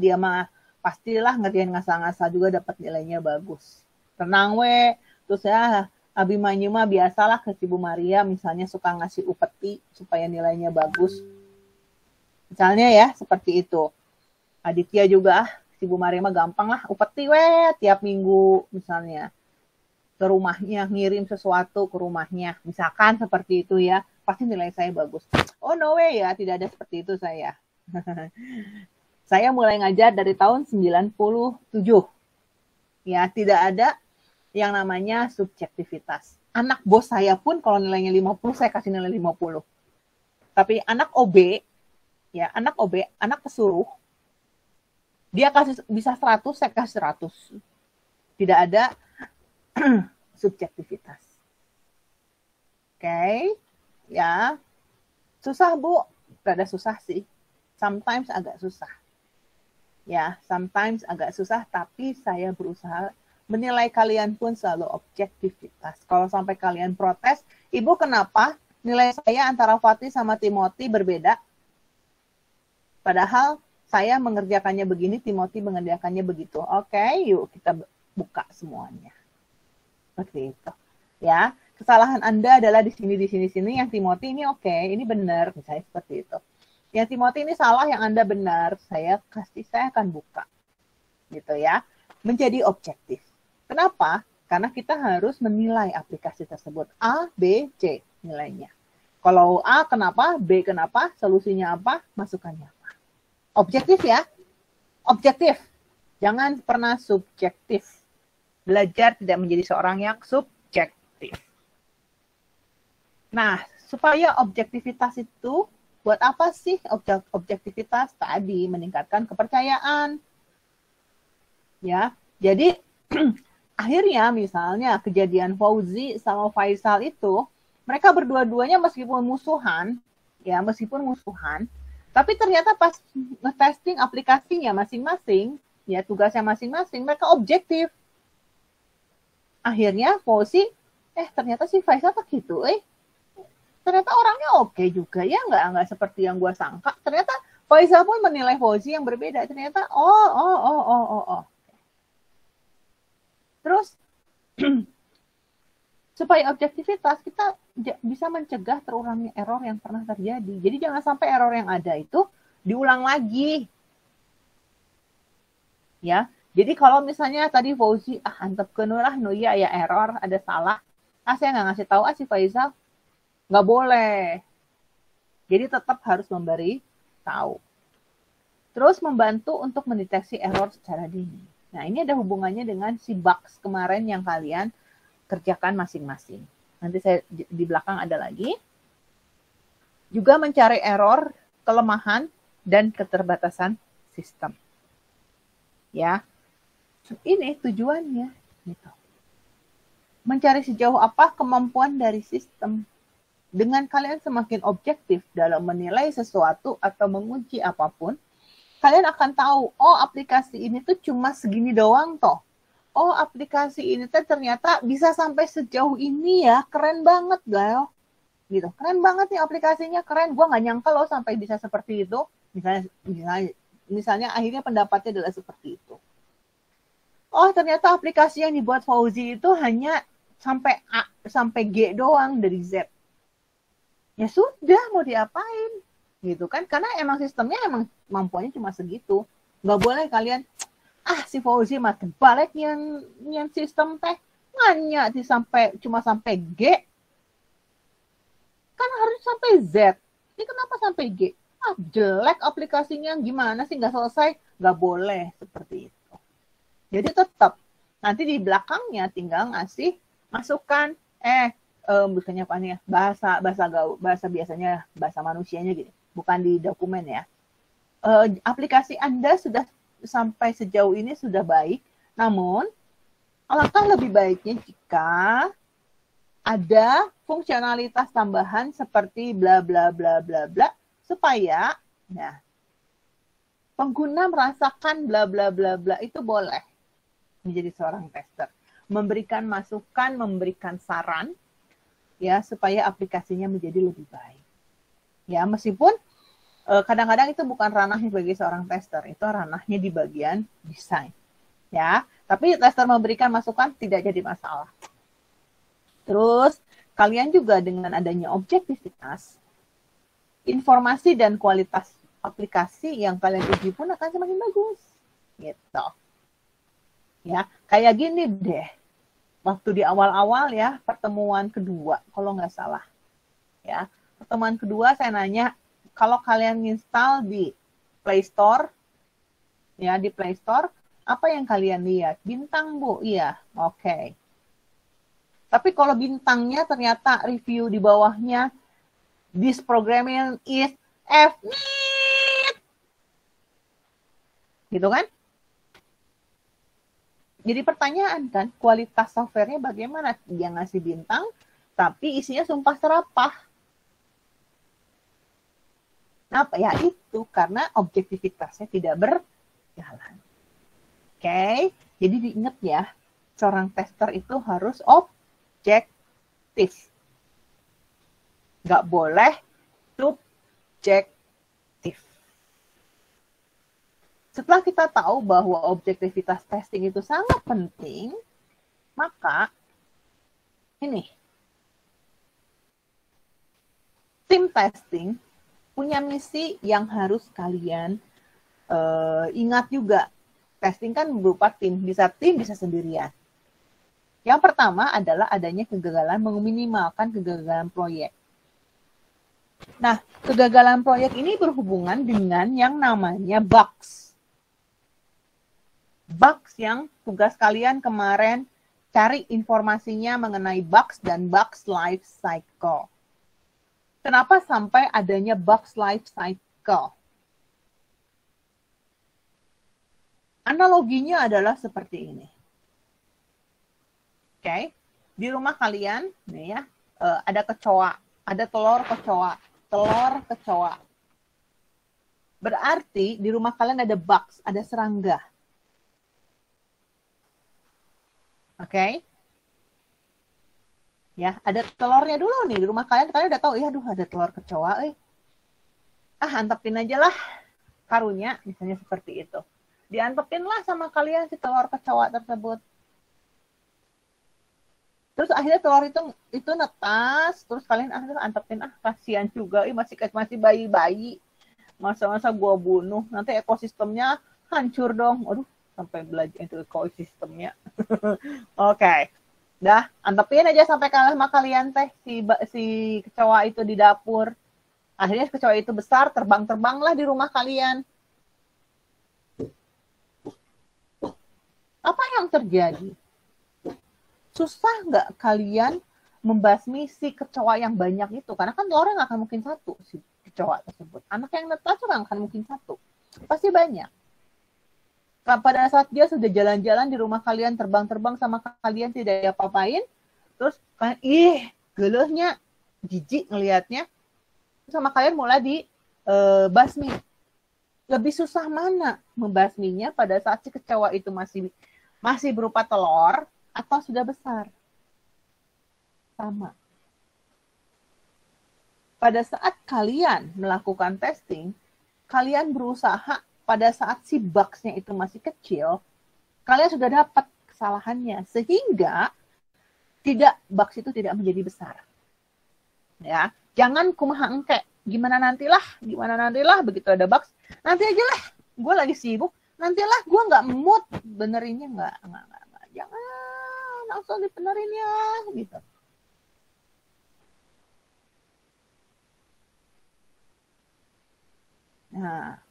Dia mah pastilah ngerjain ngasal-ngasal juga dapat nilainya bagus. Tenang we. Terus ya Abimanyu mah biasalah ke si Ibu Maria misalnya suka ngasih upeti supaya nilainya bagus. Misalnya ya seperti itu. Aditya juga si Ibu Maria mah gampang lah upeti we tiap minggu misalnya. Ke rumahnya, ngirim sesuatu ke rumahnya. Misalkan seperti itu ya, pasti nilai saya bagus. Oh no way ya, tidak ada seperti itu saya. Saya mulai ngajar dari tahun 97. Ya, tidak ada yang namanya subjektivitas. Anak bos saya pun kalau nilainya 50, saya kasih nilai 50. Tapi anak OB, ya, anak pesuruh, dia kasih bisa 100, saya kasih 100. Tidak ada subjektivitas. Oke. Ya. Susah, Bu. Rada susah sih. Sometimes agak susah. Ya, sometimes agak susah, tapi saya berusaha menilai kalian pun selalu objektivitas. Kalau sampai kalian protes, Ibu kenapa nilai saya antara Fatih sama Timothy berbeda? Padahal saya mengerjakannya begini, Timothy mengerjakannya begitu. Oke, yuk kita buka semuanya. Seperti itu. Ya, kesalahan Anda adalah di sini, yang Timothy ini oke, ini benar, misalnya seperti itu. Yang Timothy ini salah, yang Anda benar, saya akan buka. Gitu ya. Menjadi objektif. Kenapa? Karena kita harus menilai aplikasi tersebut. A, B, C nilainya. Kalau A kenapa, B kenapa, solusinya apa, masukannya apa. Objektif ya. Objektif. Jangan pernah subjektif. Belajar tidak menjadi seorang yang subjektif. Nah, supaya objektivitas itu, buat apa sih objektivitas? Tadi meningkatkan kepercayaan. Ya, jadi akhirnya misalnya kejadian Fauzi sama Faisal itu, mereka berdua-duanya meskipun musuhan, tapi ternyata pas nge-testing aplikasinya masing-masing, ya tugasnya masing-masing, mereka objektif. Akhirnya Fauzi, ternyata si Faisal begitu, ternyata orangnya oke juga ya, nggak seperti yang gue sangka. Ternyata Faisal pun menilai Fauzi yang berbeda. Ternyata oh. Terus supaya objektivitas, kita bisa mencegah terulangnya error yang pernah terjadi. Jadi jangan sampai error yang ada itu diulang lagi. Ya, jadi kalau misalnya tadi Fauzi, antep kenulah, ya error, ada salah. Saya nggak ngasih tahu si Faisal, nggak boleh. Jadi tetap harus memberi tahu. Terus membantu untuk mendeteksi error secara dini. Nah, ini ada hubungannya dengan si bugs kemarin yang kalian kerjakan masing-masing. Nanti saya di belakang ada lagi. Juga mencari error, kelemahan, dan keterbatasan sistem. Ya, ini tujuannya. Gitu. Mencari sejauh apa kemampuan dari sistem. Dengan kalian semakin objektif dalam menilai sesuatu atau menguji apapun, kalian akan tahu, aplikasi ini tuh cuma segini doang toh. Aplikasi ini tuh ternyata bisa sampai sejauh ini ya, keren banget gal. Gitu, keren banget nih aplikasinya, keren. Gua nggak nyangka loh sampai bisa seperti itu. Misalnya akhirnya pendapatnya adalah seperti itu. Ternyata aplikasi yang dibuat Fauzi itu hanya sampai A sampai G doang dari Z. Ya sudah, mau diapain? Gitu kan, karena emang sistemnya emang mampuannya cuma segitu. Nggak boleh kalian si Fauzi mah balik yang sistem teh nanya cuma sampai G, kan harus sampai Z. Ini kenapa sampai G? Jelek aplikasinya, gimana sih, nggak selesai? Nggak boleh seperti itu. Jadi tetap nanti di belakangnya tinggal ngasih masukan, bukannya apa nih ya, bahasa biasanya, bahasa manusianya gitu, bukan di dokumen ya. Aplikasi Anda sudah sampai sejauh ini sudah baik, namun alangkah lebih baiknya jika ada fungsionalitas tambahan seperti bla bla bla bla bla, supaya pengguna merasakan bla bla bla bla itu boleh menjadi seorang tester, memberikan masukan, memberikan saran, ya, supaya aplikasinya menjadi lebih baik. Ya, meskipun kadang-kadang itu bukan ranahnya bagi seorang tester, itu ranahnya di bagian desain. Ya, tapi tester memberikan masukan tidak jadi masalah. Terus, kalian juga dengan adanya objektivitas, informasi dan kualitas aplikasi yang kalian uji pun akan semakin bagus. Gitu. Ya, kayak gini deh. Waktu di awal-awal ya, pertemuan kedua, kalau nggak salah. Ya, pertemuan kedua saya nanya, kalau kalian install di Play Store, ya di Play Store, apa yang kalian lihat? Bintang, Bu? Iya, oke. Tapi kalau bintangnya ternyata review di bawahnya, this programming is F, gitu kan? Jadi pertanyaan kan, kualitas softwarenya bagaimana? Dia ngasih bintang, tapi isinya sumpah serapah. Apa ya itu? Karena objektivitasnya tidak berjalan. Oke, jadi diingat ya, seorang tester itu harus objektif. Nggak boleh subjektif. Setelah kita tahu bahwa objektivitas testing itu sangat penting, maka ini, tim testing punya misi yang harus kalian ingat juga. Testing kan berupa tim, bisa sendirian. Yang pertama adalah adanya kegagalan, meminimalkan kegagalan proyek. Nah, kegagalan proyek ini berhubungan dengan yang namanya bugs. Bugs yang tugas kalian kemarin cari informasinya mengenai bugs dan bugs life cycle. Kenapa sampai adanya bugs life cycle? Analoginya adalah seperti ini. Oke, di rumah kalian, nih ya, ada kecoa, ada telur kecoa. Berarti di rumah kalian ada bugs, ada serangga. Oke? Ya, ada telurnya dulu nih di rumah kalian udah tahu, ya aduh ada telur kecoa, antepin aja lah karunya, misalnya seperti itu. Diantepin lah sama kalian si telur kecoa tersebut. Terus akhirnya telur itu netas, terus kalian antepin, kasihan juga, masih bayi-bayi. Masa-masa gua bunuh, nanti ekosistemnya hancur dong. Aduh, sampai belajar itu ekosistemnya. Oke. Dah, antepin aja sampai kalah sama kalian teh si kecoa itu di dapur. Akhirnya kecoa itu besar, terbang-terbanglah di rumah kalian. Apa yang terjadi? Susah nggak kalian membasmi si kecoa yang banyak itu? Karena kan telurnya nggak akan mungkin satu si kecoa tersebut. Anak yang netas juga nggak akan mungkin satu. Pasti banyak. Pada saat dia sudah jalan-jalan di rumah kalian, terbang-terbang sama kalian, tidak apa-apain, terus kalian, geluhnya, jijik ngelihatnya, sama kalian mulai dibasmi. Lebih susah mana membasminya pada saat si kecoa itu masih berupa telur atau sudah besar? Sama. Pada saat kalian melakukan testing, kalian berusaha pada saat si bugs-nya itu masih kecil, kalian sudah dapat kesalahannya sehingga bugs itu tidak menjadi besar. Ya, jangan kumaha engke, gimana nantilah, begitu ada bugs, nanti aja lah, gue lagi sibuk, nantilah gue nggak mood benerinnya, nggak, jangan langsung dibenerin ya, gitu. Nah,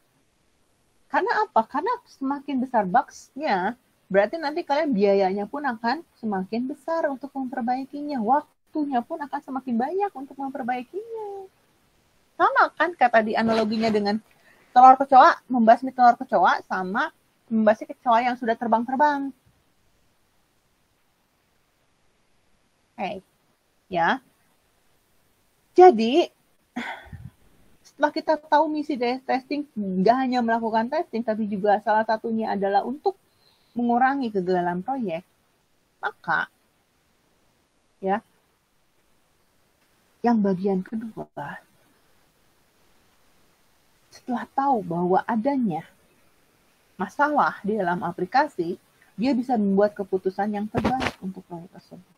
karena apa? Karena semakin besar bugs-nya, berarti nanti kalian biayanya pun akan semakin besar untuk memperbaikinya. Waktunya pun akan semakin banyak untuk memperbaikinya. Sama kan kata di analoginya dengan telur kecoa, membasmi telur kecoa sama membasmi kecoa yang sudah terbang-terbang. Ya. Jadi, setelah kita tahu misi dari testing, nggak hanya melakukan testing, tapi juga salah satunya adalah untuk mengurangi kegagalan proyek, maka ya, yang bagian kedua, setelah tahu bahwa adanya masalah di dalam aplikasi, dia bisa membuat keputusan yang terbaik untuk proyek tersebut.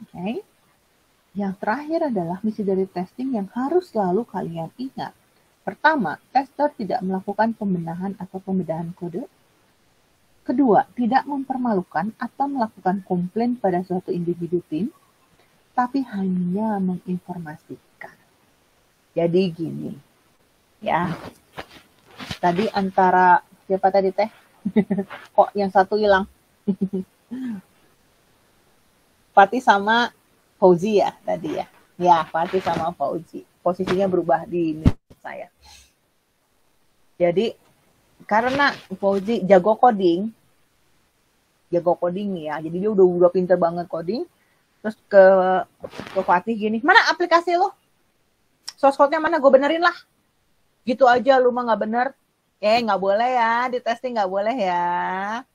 Oke. Yang terakhir adalah misi dari testing yang harus selalu kalian ingat. Pertama, tester tidak melakukan pembenahan atau pembedahan kode. Kedua, tidak mempermalukan atau melakukan komplain pada suatu individu tim, tapi hanya menginformasikan. Jadi gini, ya. Tadi antara, siapa tadi teh? Kok yang satu hilang? Fatih sama Fauzi ya tadi ya. Ya, Fatih sama Fauzi. Posisinya berubah di saya. Jadi, karena Fauzi jago coding nih ya. Jadi dia udah pinter banget coding. Terus ke Fatih gini, mana aplikasi lo? Source code-nya mana? Gue benerin lah. Gitu aja lu mah nggak bener. Nggak boleh ya. Di testing nggak boleh ya.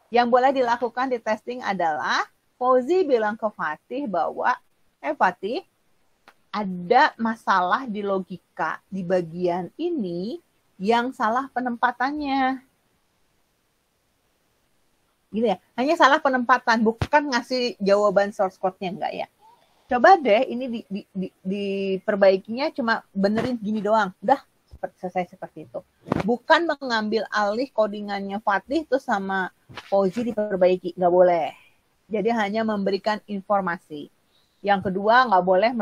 Yang boleh dilakukan di testing adalah Fauzi bilang ke Fatih bahwa, Fatih, ada masalah di logika di bagian ini yang salah penempatannya. Gitu ya, hanya salah penempatan, bukan ngasih jawaban source code-nya, enggak ya. Coba deh ini diperbaikinya cuma benerin gini doang. Udah selesai seperti itu. Bukan mengambil alih codingannya Fatih tuh sama Fauzi diperbaiki, nggak boleh. Jadi hanya memberikan informasi. Yang kedua, nggak boleh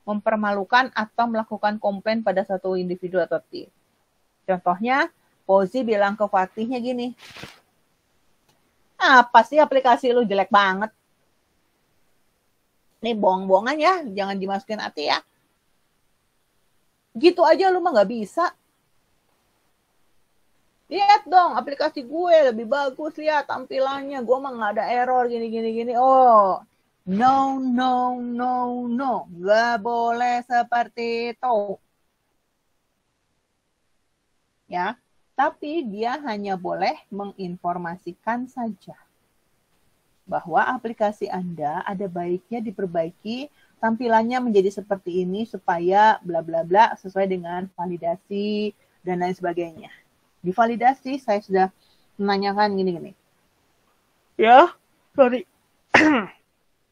mempermalukan atau melakukan komplain pada satu individu atau tim. Contohnya, Fauzi bilang ke Fatihnya gini, apa sih aplikasi lu jelek banget? Nih bohong-bohongan ya, jangan dimasukin hati ya. Gitu aja lu mah nggak bisa. Lihat dong aplikasi gue lebih bagus, lihat tampilannya, gue mah nggak ada error gini. Oh, no, nggak boleh seperti itu. Ya, tapi dia hanya boleh menginformasikan saja bahwa aplikasi Anda ada baiknya diperbaiki, tampilannya menjadi seperti ini supaya bla bla bla sesuai dengan validasi dan lain sebagainya. Divalidasi, saya sudah menanyakan gini. Ya, sorry.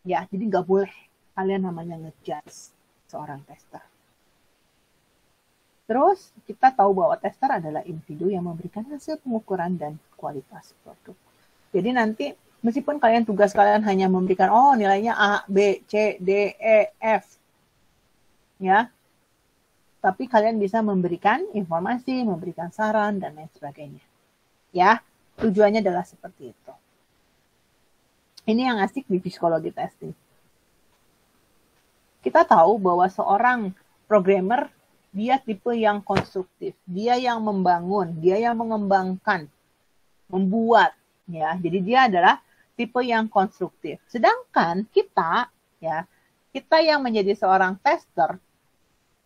Ya, jadi nggak boleh kalian namanya ngejudge seorang tester. Terus, kita tahu bahwa tester adalah individu yang memberikan hasil pengukuran dan kualitas produk. Jadi nanti, meskipun tugas kalian hanya memberikan, nilainya A, B, C, D, E, F. Ya, tapi kalian bisa memberikan informasi, memberikan saran, dan lain sebagainya. Ya, tujuannya adalah seperti itu. Ini yang asik di psikologi testing. Kita tahu bahwa seorang programmer, dia tipe yang konstruktif. Dia yang membangun, dia yang mengembangkan, membuat. Ya, jadi dia adalah tipe yang konstruktif. Sedangkan kita yang menjadi seorang tester,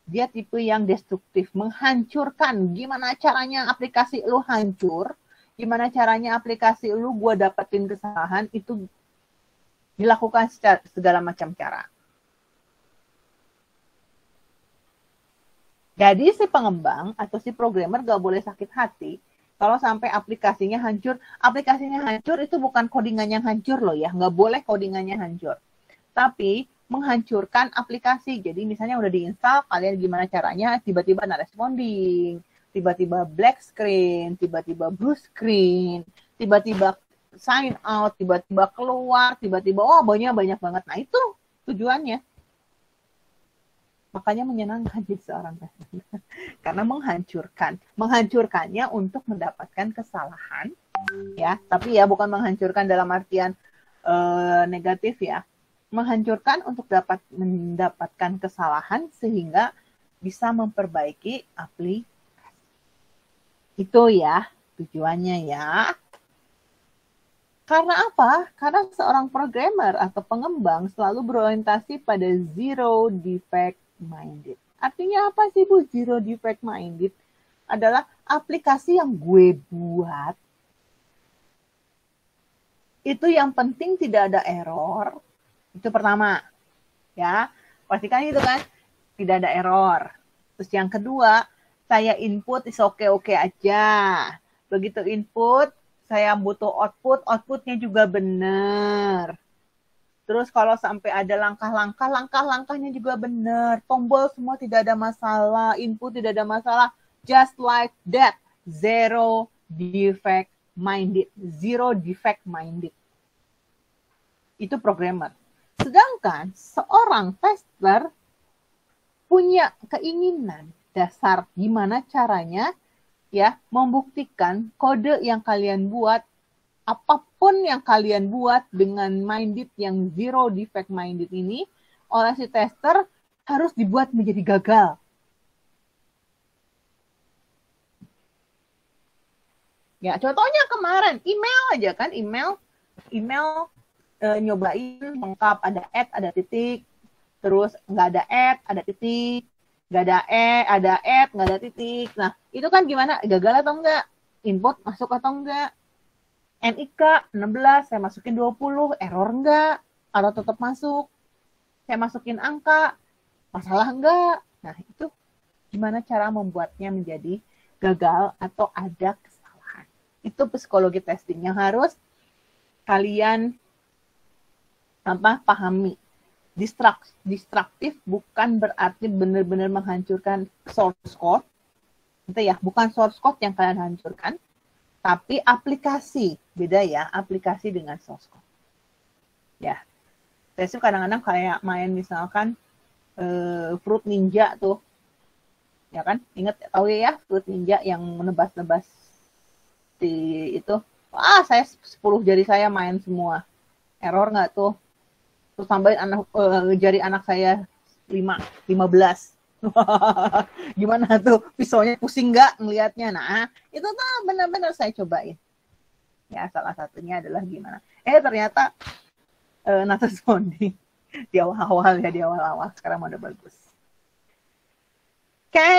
dia tipe yang destruktif, menghancurkan. Gimana caranya aplikasi lu hancur, gimana caranya aplikasi lu gue dapetin kesalahan, itu dilakukan secara segala macam cara. Jadi si pengembang atau si programmer gak boleh sakit hati kalau sampai aplikasinya hancur. Aplikasinya hancur itu bukan codingannya hancur loh ya, gak boleh codingannya hancur. Tapi menghancurkan aplikasi. Jadi misalnya udah diinstal, kalian gimana caranya tiba-tiba not responding, tiba-tiba black screen, tiba-tiba blue screen, tiba-tiba sign out, tiba-tiba keluar, tiba-tiba banyak banget. Nah itu tujuannya. Makanya menyenangkan jadi seorang tester. Karena menghancurkannya untuk mendapatkan kesalahan, ya. Tapi ya bukan menghancurkan dalam artian negatif ya. Menghancurkan untuk mendapatkan kesalahan sehingga bisa memperbaiki aplikasi. Itu ya tujuannya ya. Karena apa? Karena seorang programmer atau pengembang selalu berorientasi pada zero defect minded. Artinya apa sih Bu zero defect minded? Adalah aplikasi yang gue buat itu yang penting tidak ada error. Itu pertama, ya. Pastikan itu kan, tidak ada error. Terus yang kedua, saya input is oke aja. Begitu input, saya butuh output, outputnya juga benar. Terus kalau sampai ada langkah-langkahnya juga benar. Tombol semua tidak ada masalah, input tidak ada masalah. Just like that, zero defect minded. Itu programmer. Sedangkan seorang tester punya keinginan dasar gimana caranya ya membuktikan kode yang kalian buat, apapun yang kalian buat dengan minded yang zero defect minded ini oleh si tester harus dibuat menjadi gagal. Ya, contohnya kemarin email aja kan, email nyobain lengkap, ada add, ada titik, terus nggak ada add, ada titik, nggak ada ada add, nggak ada titik. Nah, itu kan gimana? Gagal atau enggak? Input masuk atau enggak? NIK 16, saya masukin 20, error enggak? Atau tetap masuk? Saya masukin angka, masalah enggak? Nah, itu gimana cara membuatnya menjadi gagal atau ada kesalahan. Itu psikologi testing yang harus kalian pahami. Destruktif bukan berarti benar-benar menghancurkan source code. Itu ya, bukan source code yang kalian hancurkan, tapi aplikasi. Beda ya, aplikasi dengan source code. Ya. Saya sih kadang-kadang kayak main misalkan Fruit Ninja tuh. Ya kan? Ingat tahu ya Fruit Ninja yang menebas-nebas di itu. Saya 10 jari saya main semua. Error nggak tuh? Terus tambahin jari anak saya 15. Gimana tuh, pisaunya pusing nggak ngelihatnya? Nah, itu tuh benar-benar saya cobain. Ya, salah satunya adalah gimana. Ternyata natas bonding di awal-awal sekarang udah bagus. Oke,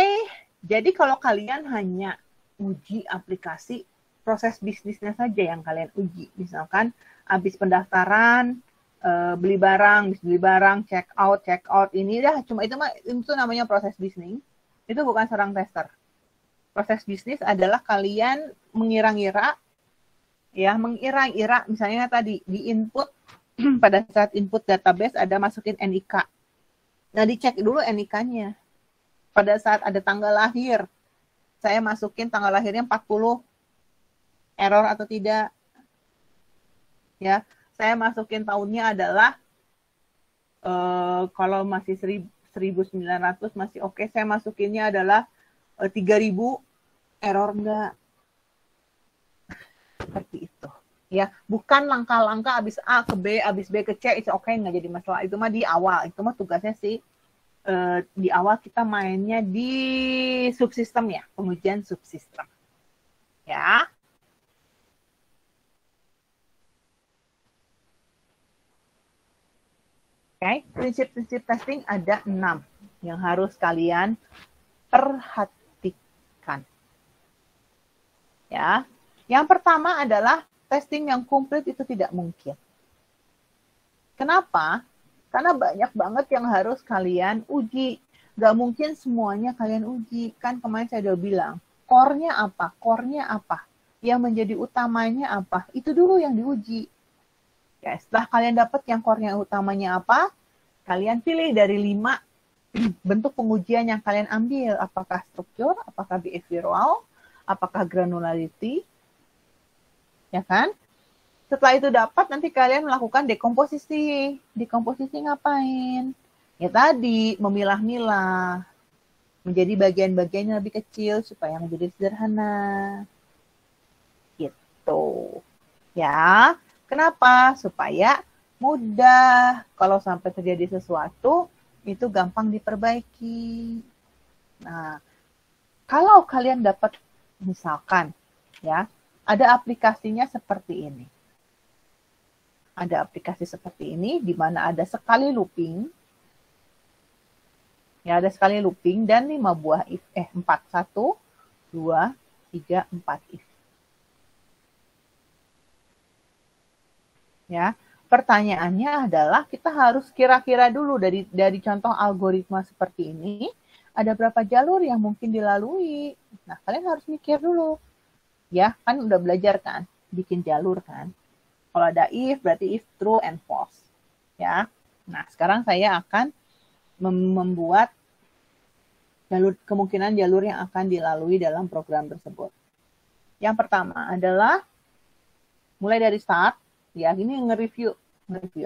jadi kalau kalian hanya uji aplikasi, proses bisnisnya saja yang kalian uji. Misalkan habis pendaftaran, beli barang, check out, ini dah cuma itu namanya proses bisnis. Itu bukan seorang tester. Proses bisnis adalah kalian mengira-ngira, misalnya tadi di input pada saat input database ada masukin NIK. Nah, dicek dulu NIK-nya. Pada saat ada tanggal lahir, saya masukin tanggal lahirnya 40, error atau tidak. Ya, saya masukin tahunnya adalah kalau masih 1900 masih oke. Saya masukinnya adalah 3000, error enggak. Seperti itu. Ya, bukan langkah-langkah abis A ke B, abis B ke C, itu oke, nggak jadi masalah. Itu mah di awal. Itu mah tugasnya sih di awal kita mainnya di subsistem ya, pengujian subsistem. Ya. Oke, prinsip-prinsip testing ada 6 yang harus kalian perhatikan. Ya. Yang pertama adalah testing yang komplit itu tidak mungkin. Kenapa? Karena banyak banget yang harus kalian uji. Gak mungkin semuanya kalian uji. Kan kemarin saya udah bilang, core-nya apa? Core-nya apa? Yang menjadi utamanya apa? Itu dulu yang diuji. Ya, setelah kalian dapat yang core-nya utamanya apa, kalian pilih dari 5 bentuk pengujian yang kalian ambil. Apakah struktur, apakah behavioral, apakah granularity, ya kan? Setelah itu dapat, nanti kalian melakukan dekomposisi. Dekomposisi ngapain? Ya tadi, memilah-milah. Menjadi bagian-bagian yang lebih kecil supaya menjadi sederhana. Gitu. Ya, kenapa? Supaya mudah. Kalau sampai terjadi sesuatu, itu gampang diperbaiki. Nah, kalau kalian dapat, misalkan, ya, ada aplikasinya seperti ini. Ada aplikasi seperti ini, di mana ada sekali looping. Ya, ada sekali looping dan 5 buah if. 4, 1, 2, 3, 4 if. Ya, pertanyaannya adalah kita harus kira-kira dulu dari contoh algoritma seperti ini, ada berapa jalur yang mungkin dilalui. Nah, kalian harus mikir dulu. Ya, kan udah belajar kan, bikin jalur kan. Kalau ada if, berarti if, true, and false. Ya. Nah, sekarang saya akan membuat kemungkinan jalur yang akan dilalui dalam program tersebut. Yang pertama adalah mulai dari start. Ya, ini nge-review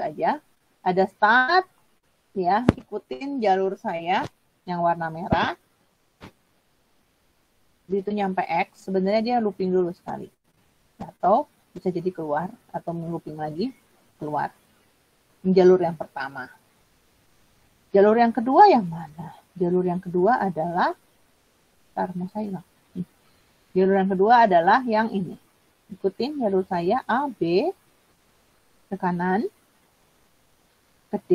aja. Ada start, ya, ikutin jalur saya yang warna merah. Begitu nyampe X, sebenarnya dia looping dulu sekali. Atau bisa jadi keluar, atau looping lagi, keluar. Jalur yang pertama. Jalur yang kedua yang mana? Jalur yang kedua adalah, Jalur yang kedua adalah yang ini. Ikutin jalur saya, A, B, ke kanan, ke D,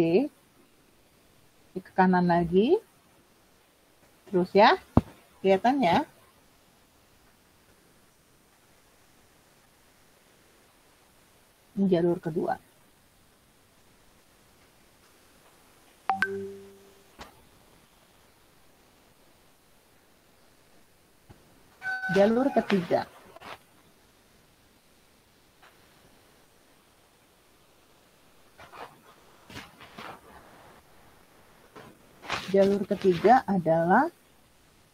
ke kanan lagi, terus ya, kelihatan ya. Ini jalur kedua. Jalur ketiga. Jalur ketiga adalah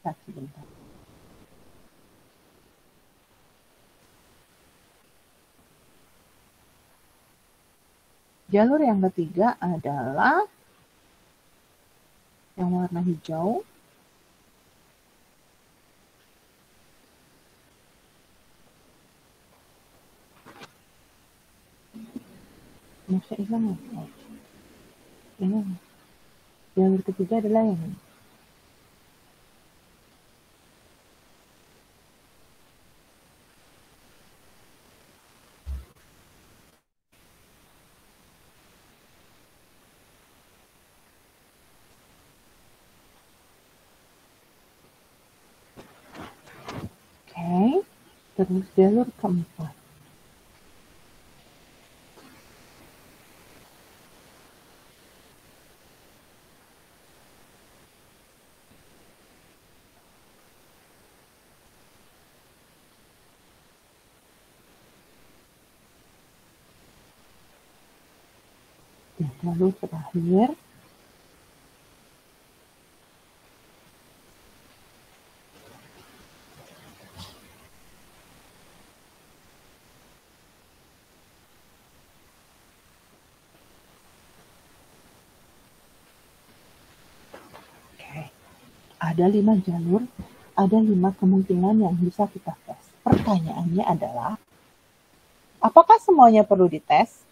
sebentar. Jalur yang ketiga adalah yang warna hijau. Masya hilang. Ini jalur ketiga adalah yang ini. Oke, terus jalur keempat. Jalur terakhir. Ada 5 jalur, ada 5 kemungkinan yang bisa kita tes. Pertanyaannya adalah, apakah semuanya perlu dites?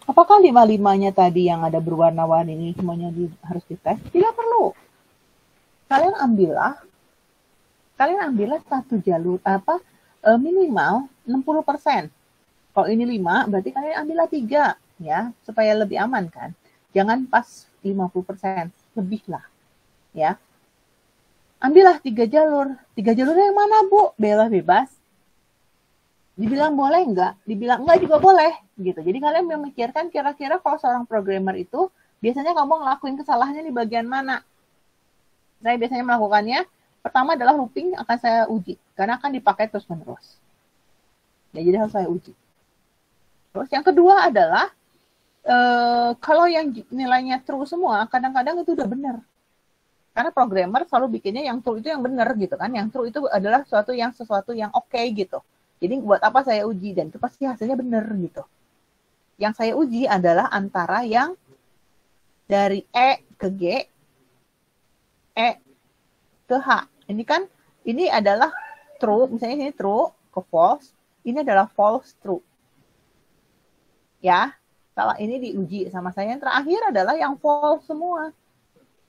Apakah 5-5-nya tadi yang ada berwarna-warni ini semuanya harus dites? Tidak perlu. Kalian ambillah satu jalur, minimal 60%. Kalau ini 5, berarti kalian ambillah 3, ya, supaya lebih aman kan. Jangan pas 50%, lebih lah, ya. Ambillah 3 jalur. 3 jalurnya yang mana, Bu? Bebas. Dibilang boleh enggak? Dibilang enggak juga boleh, gitu. Jadi kalian memikirkan kira-kira kalau seorang programmer itu, biasanya kamu ngelakuin kesalahannya di bagian mana. Saya biasanya melakukannya, pertama adalah looping akan saya uji, karena akan dipakai terus-menerus. Ya, jadi harus saya uji. Terus yang kedua adalah, kalau yang nilainya true semua, kadang-kadang itu udah benar. Karena programmer selalu bikinnya yang true itu yang benar gitu kan. Yang true itu adalah sesuatu yang oke gitu. Jadi buat apa saya uji, dan itu pasti hasilnya benar gitu. Yang saya uji adalah antara yang dari E ke G, E ke H. Ini adalah true, misalnya ini true ke false, ini adalah false true. Ya. Salah ini diuji sama saya. Yang terakhir adalah yang false semua.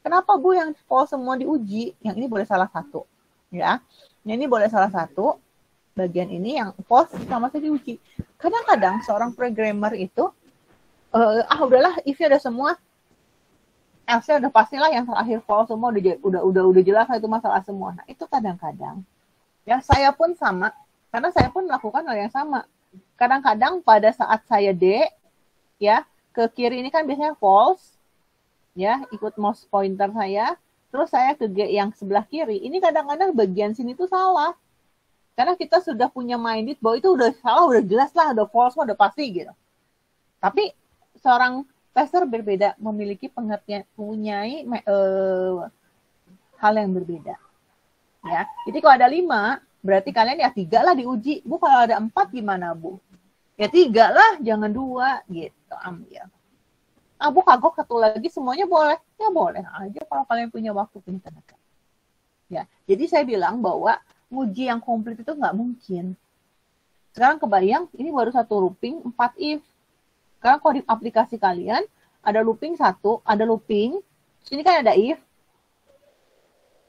Kenapa, Bu, yang false semua diuji? Yang ini boleh salah satu. Ya. Ini boleh salah satu. Bagian ini yang false sama saya diuji. Kadang-kadang seorang programmer itu, udahlah, if-nya udah semua, else-nya udah pastilah yang terakhir false semua, udah jelas itu masalah semua. Nah, itu kadang-kadang. Ya, saya pun sama. Karena saya pun melakukan hal yang sama. Kadang-kadang pada saat saya ya, ke kiri ini kan biasanya false, ya, ikut mouse pointer saya, terus saya ke G yang sebelah kiri, ini kadang-kadang bagian sini tuh salah, karena kita sudah punya minded bahwa itu udah salah, udah jelas lah, udah false, udah pasti gitu. Tapi seorang tester berbeda, memiliki pengertian, punyai hal yang berbeda, ya. Jadi kalau ada 5, berarti kalian ya 3 lah diuji. Bu, kalau ada 4 gimana, Bu? Ya 3 lah, jangan 2 gitu, ambil. Bu, kagok 1 lagi semuanya boleh? Ya boleh aja kalau kalian punya waktu, punya tenaga. Ya, jadi saya bilang bahwa nguji yang komplit itu nggak mungkin. Sekarang kebayang, ini baru 1 looping, 4 if. Sekarang kalau di aplikasi kalian, ada looping 1, ada looping, sini kan ada if,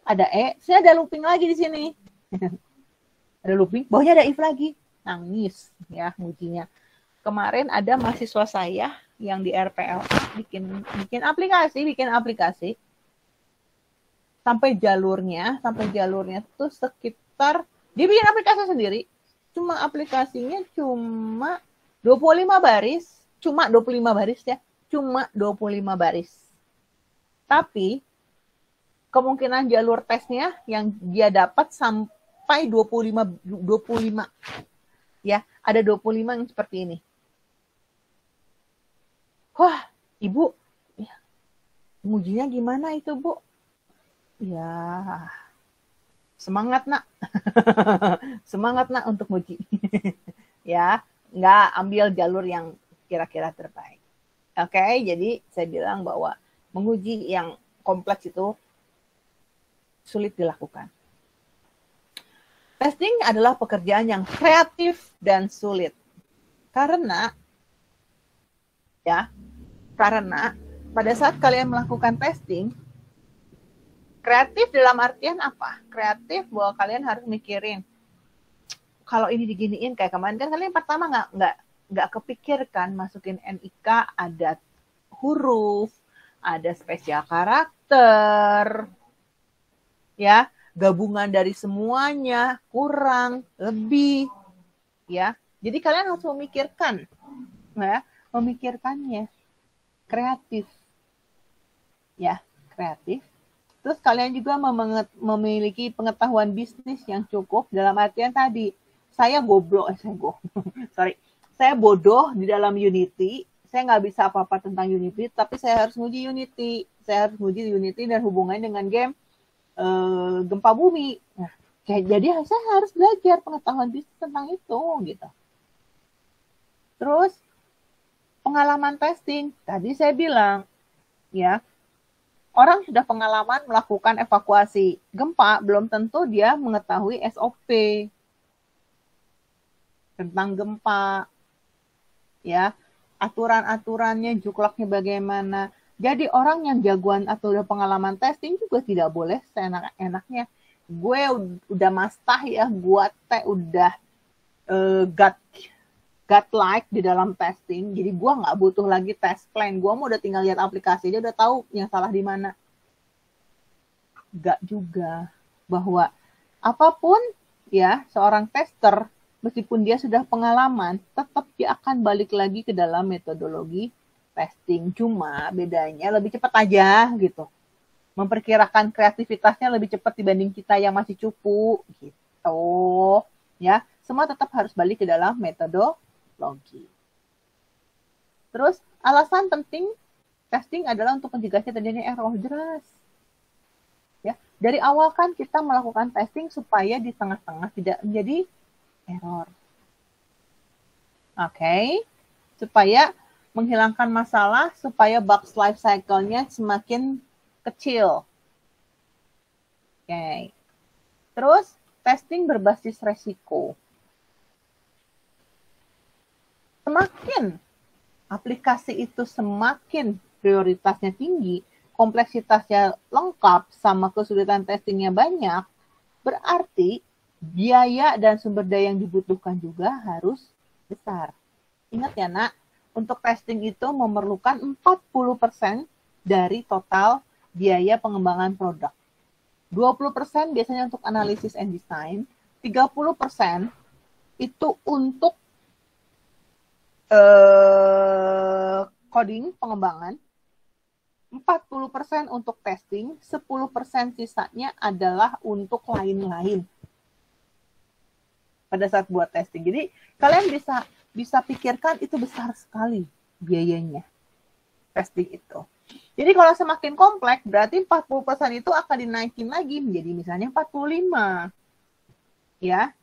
ada sini ada looping lagi di sini. Ada looping, bawahnya ada if lagi. Nangis ya ngujinya. Kemarin ada mahasiswa saya yang di RPLA bikin aplikasi sampai jalurnya tuh sekitar, dia bikin aplikasi sendiri, cuma aplikasinya cuma 25 baris, cuma 25 baris. Tapi kemungkinan jalur tesnya yang dia dapat sampai 25 ya, ada 25 yang seperti ini. Wah, Ibu, ya, ngujinya gimana itu, Bu? Ya, semangat, Nak. Semangat, Nak, untuk nguji. Ya, nggak ambil jalur yang kira-kira terbaik. Oke, jadi saya bilang bahwa menguji yang kompleks itu sulit dilakukan. Testing adalah pekerjaan yang kreatif dan sulit. Karena Ya, karena pada saat kalian melakukan testing, kreatif dalam artian apa? Kreatif bahwa kalian harus mikirin, kalau ini diginiin kayak kemarin kan kalian pertama nggak kepikirkan masukin NIK ada huruf, ada spesial karakter, ya, gabungan dari semuanya, kurang, lebih, ya. Jadi kalian harus memikirkan, ya, memikirkannya, kreatif, ya, kreatif. Terus kalian juga memiliki pengetahuan bisnis yang cukup dalam artian tadi, saya bodoh di dalam Unity, saya nggak bisa apa-apa tentang Unity, tapi saya harus nguji Unity dan hubungannya dengan game gempa bumi. Nah, jadi saya harus belajar pengetahuan bisnis tentang itu, gitu. Terus pengalaman testing, tadi saya bilang, ya, orang sudah pengalaman melakukan evakuasi gempa, belum tentu dia mengetahui SOP tentang gempa, ya, aturan-aturannya, juklaknya bagaimana. Jadi orang yang jagoan atau udah pengalaman testing juga tidak boleh seenak-enaknya. Gue udah mastah ya, gue udah godlike di dalam testing, jadi gue nggak butuh lagi test plan, gue mau udah tinggal lihat aplikasi aja udah tahu yang salah di mana. Gak juga, bahwa apapun ya seorang tester, meskipun dia sudah pengalaman, tetap dia akan balik lagi ke dalam metodologi testing, cuma bedanya lebih cepat aja gitu, memperkirakan kreativitasnya lebih cepat dibanding kita yang masih cupu gitu ya. Semua tetap harus balik ke dalam metodologi. Terus alasan penting testing adalah untuk mencegah terjadinya error, jelas. Ya, dari awal kan kita melakukan testing supaya di tengah-tengah tidak menjadi error. Oke, supaya menghilangkan masalah, supaya bugs life cycle-nya semakin kecil. Oke. Terus testing berbasis resiko. Semakin aplikasi itu semakin prioritasnya tinggi, kompleksitasnya lengkap, sama kesulitan testingnya banyak, berarti biaya dan sumber daya yang dibutuhkan juga harus besar. Ingat ya nak, untuk testing itu memerlukan 40% dari total biaya pengembangan produk. 20% biasanya untuk analisis and design, 30% itu untuk coding, pengembangan, 40% untuk testing, 10% sisanya adalah untuk lain-lain pada saat buat testing. Jadi kalian bisa pikirkan itu besar sekali biayanya testing itu. Jadi kalau semakin kompleks, berarti 40% itu akan dinaikin lagi menjadi misalnya 45. Ya.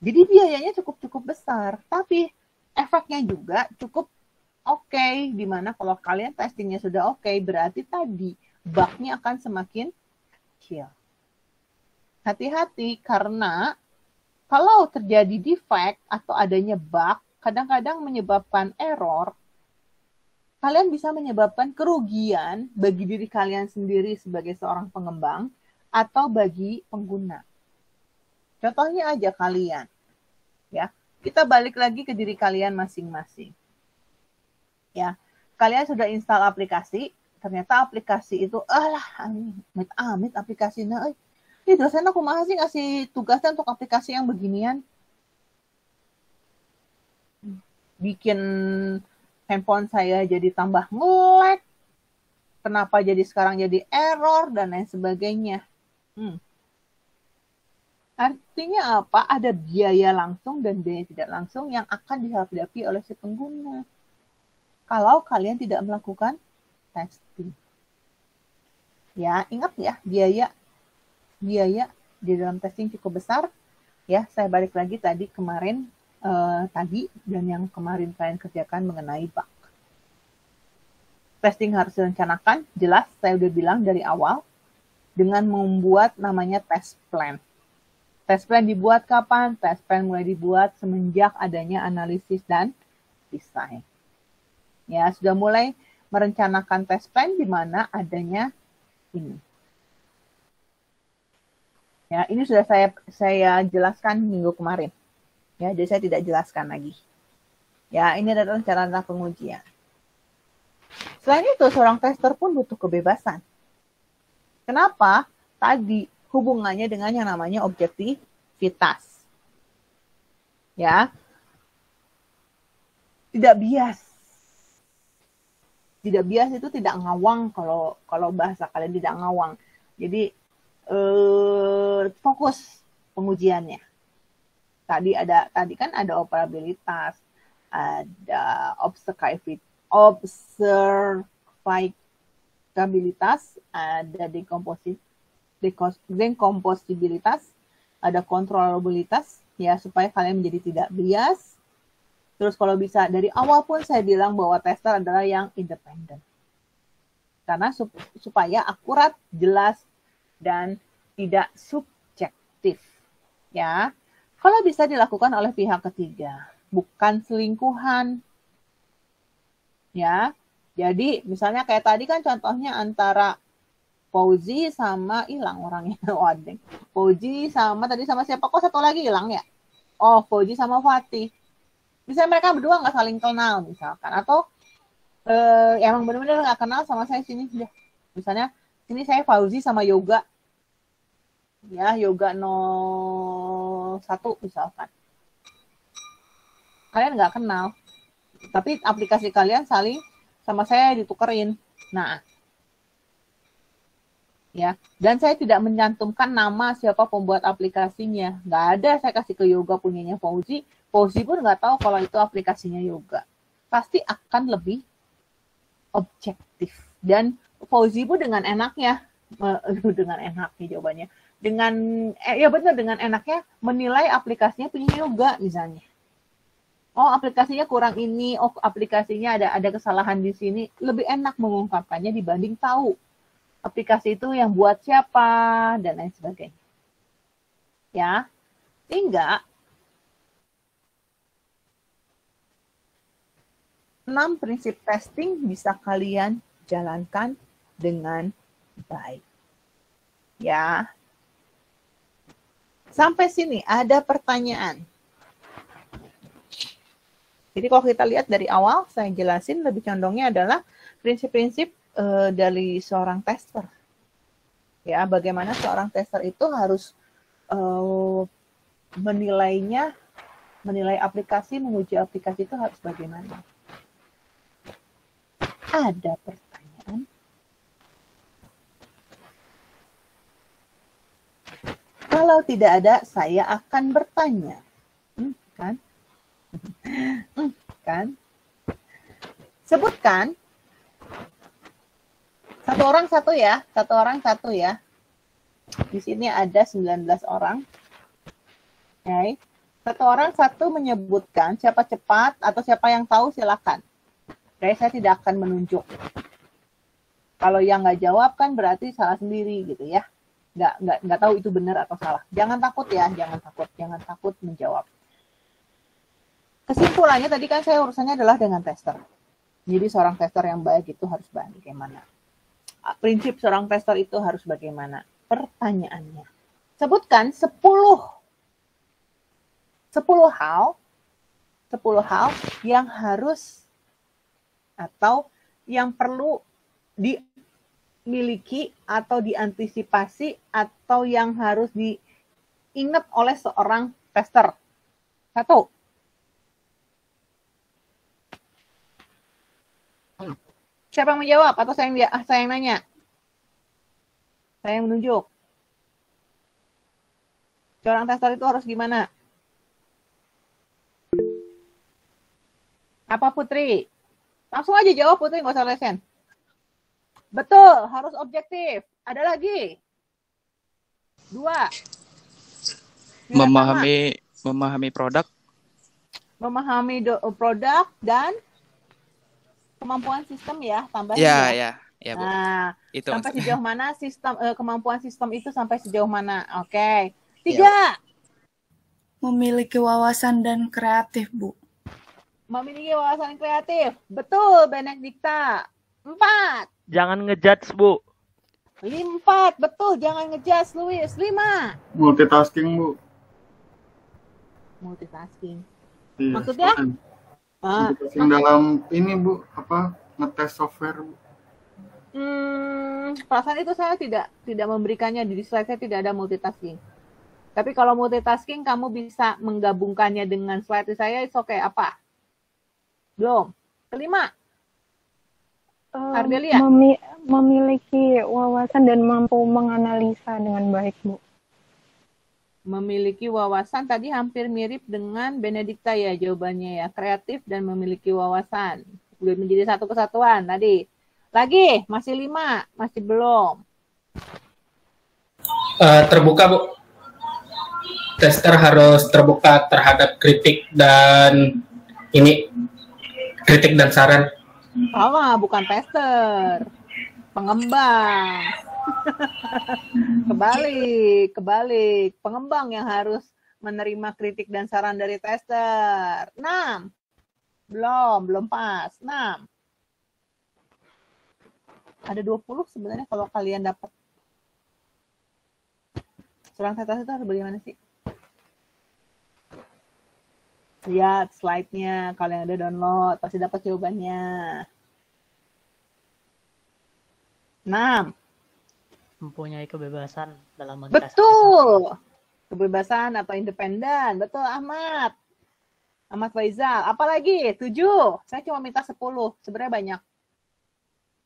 Jadi biayanya cukup besar, tapi efeknya juga cukup oke, dimana kalau kalian testingnya sudah oke, berarti tadi bug-nya akan semakin kecil. Hati-hati, karena kalau terjadi defect atau adanya bug, kadang-kadang menyebabkan error, kalian bisa menyebabkan kerugian bagi diri kalian sendiri sebagai seorang pengembang atau bagi pengguna. Contohnya aja kalian, ya. Kita balik lagi ke diri kalian masing-masing. Ya, kalian sudah install aplikasi, ternyata aplikasi itu, amit aplikasinya, dosen aku mah sih ngasih tugasnya untuk aplikasi yang beginian. Bikin handphone saya jadi tambah nge-lag, kenapa jadi sekarang jadi error, dan lain sebagainya. Artinya apa? Ada biaya langsung dan biaya tidak langsung yang akan dihadapi oleh si pengguna kalau kalian tidak melakukan testing. Ya, ingat ya, biaya di dalam testing cukup besar. Ya, saya balik lagi tadi dan yang kemarin kalian kerjakan mengenai bug. Testing harus direncanakan, jelas saya udah bilang dari awal, dengan membuat namanya test plan. Test plan dibuat kapan? Test plan mulai dibuat semenjak adanya analisis dan desain. Ya, sudah mulai merencanakan test plan di mana adanya ini. Ya, ini sudah saya jelaskan minggu kemarin. Ya, jadi saya tidak jelaskan lagi. Ya, ini adalah rencana pengujian. Selain itu, seorang tester pun butuh kebebasan. Kenapa? Tadi hubungannya dengan yang namanya objektivitas. Ya. Tidak bias. Tidak bias itu tidak ngawang, kalau bahasa kalian tidak ngawang. Jadi fokus pengujiannya. Tadi kan ada operabilitas, ada observabilitas, ada dekomposibilitas, ada kontrolabilitas, ya supaya kalian menjadi tidak bias. Terus kalau bisa dari awal pun saya bilang bahwa tester adalah yang independen. Karena supaya akurat, jelas, dan tidak subjektif. Ya, kalau bisa dilakukan oleh pihak ketiga, bukan selingkuhan. Ya, jadi misalnya kayak tadi kan contohnya antara Fauzi sama hilang orangnya. Wadeng. Fauzi sama tadi sama siapa? Kok satu lagi hilang ya? Oh, Fauzi sama Fatih. Bisa mereka berdua nggak saling kenal misalkan, atau emang benar-benar nggak kenal sama saya sini. Misalnya sini saya Fauzi sama Yoga. Ya, Yoga 01 misalkan. Kalian nggak kenal, tapi aplikasi kalian saling sama saya ditukerin. Nah, ya, dan saya tidak mencantumkan nama siapa pembuat aplikasinya. Nggak ada saya kasih ke Yoga punyanya Fauzi. Fauzi pun nggak tahu kalau itu aplikasinya Yoga. Pasti akan lebih objektif. Dan Fauzi pun dengan enaknya jawabannya. Dengan enaknya menilai aplikasinya punya Yoga misalnya. Oh, aplikasinya kurang ini, oh aplikasinya ada kesalahan di sini. Lebih enak mengungkapkannya dibanding tahu aplikasi itu yang buat siapa dan lain sebagainya. Ya. Sehingga 6 prinsip testing bisa kalian jalankan dengan baik. Ya. Sampai sini ada pertanyaan. Jadi kalau kita lihat dari awal, saya jelasin lebih condongnya adalah prinsip-prinsip dari seorang tester. Ya, bagaimana seorang tester itu harus menilai aplikasi, menguji aplikasi itu harus bagaimana. Ada pertanyaan? Kalau tidak ada, saya akan bertanya. Kan? Kan? Sebutkan. Satu orang satu ya. Di sini ada 19 orang. Okay. Satu orang satu menyebutkan, siapa cepat atau siapa yang tahu silakan. Okay, saya tidak akan menunjuk. Kalau yang nggak jawab kan berarti salah sendiri gitu ya. Nggak tahu itu benar atau salah. Jangan takut ya, jangan takut menjawab. Kesimpulannya tadi kan saya urusannya adalah dengan tester. Jadi seorang tester yang baik itu harus bagaimana? Prinsip seorang tester itu harus bagaimana? Pertanyaannya. Sebutkan 10 hal yang harus atau yang perlu dimiliki atau diantisipasi atau yang harus diingat oleh seorang tester. 1. Siapa yang menjawab atau saya yang nanya? Saya yang menunjuk. Seorang tester itu harus gimana? Apa Putri? Langsung aja jawab Putri, nggak usah lesen. Betul, harus objektif. Ada lagi? 2. Memahami produk. Memahami produk dan kemampuan sistem ya, tambahnya. Ya, Bu. Nah, itu sampai maksudnya. Sejauh mana sistem kemampuan sistem itu sampai sejauh mana? Oke. 3. Memiliki wawasan dan kreatif, Bu. Memiliki wawasan kreatif. Betul, Benedikta. 4. Jangan ngejudge, Bu. 4. Betul, jangan ngejudge, Luis. 5. Multitasking, Bu. Multitasking. Iya. Maksudnya? Multitasking dalam ini, Bu, ngetes software, Bu. Perasaan itu saya tidak memberikannya di slide saya, tidak ada multitasking. Tapi kalau multitasking kamu bisa menggabungkannya dengan slide saya, it's okay. Apa? Belum. 5. Ardelia. Memiliki wawasan dan mampu menganalisa dengan baik, Bu. Memiliki wawasan tadi hampir mirip dengan Benedikta ya jawabannya ya. Kreatif dan memiliki wawasan. Udah menjadi satu kesatuan tadi. Lagi, masih 5. Masih belum. Terbuka, Bu. Tester harus terbuka terhadap kritik dan saran. Sama, bukan tester. Pengembang. Kebalik. Pengembang yang harus menerima kritik dan saran dari tester. 6. Belum pas. 6. Ada 20 sebenarnya kalau kalian dapat. Surang tetes itu harus bagaimana sih? Lihat slide-nya, kalau yang ada download, pasti dapat jawabannya. 6. Mempunyai kebebasan dalam Betul. Kebebasan atau independen. Betul, Ahmad Faizal. Apalagi? 7. Saya cuma minta 10. Sebenarnya banyak.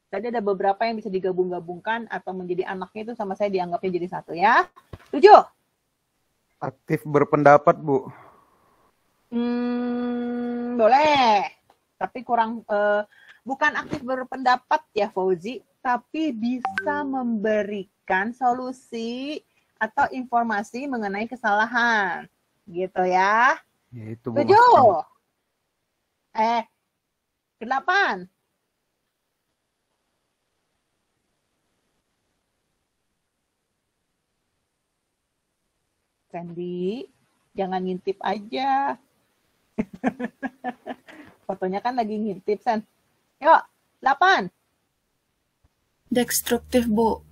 Tadi ada beberapa yang bisa digabung-gabungkan atau menjadi anaknya itu sama saya dianggapnya jadi satu ya. 7. Aktif berpendapat, Bu. Boleh. Tapi kurang, bukan aktif berpendapat ya Fauzi, tapi bisa memberikan solusi atau informasi mengenai kesalahan. Gitu ya. Ya itu, Bu. 7. 8. Sandy, jangan ngintip aja. Fotonya kan lagi ngintip, San. Yuk, 8. Destruktif, Bu.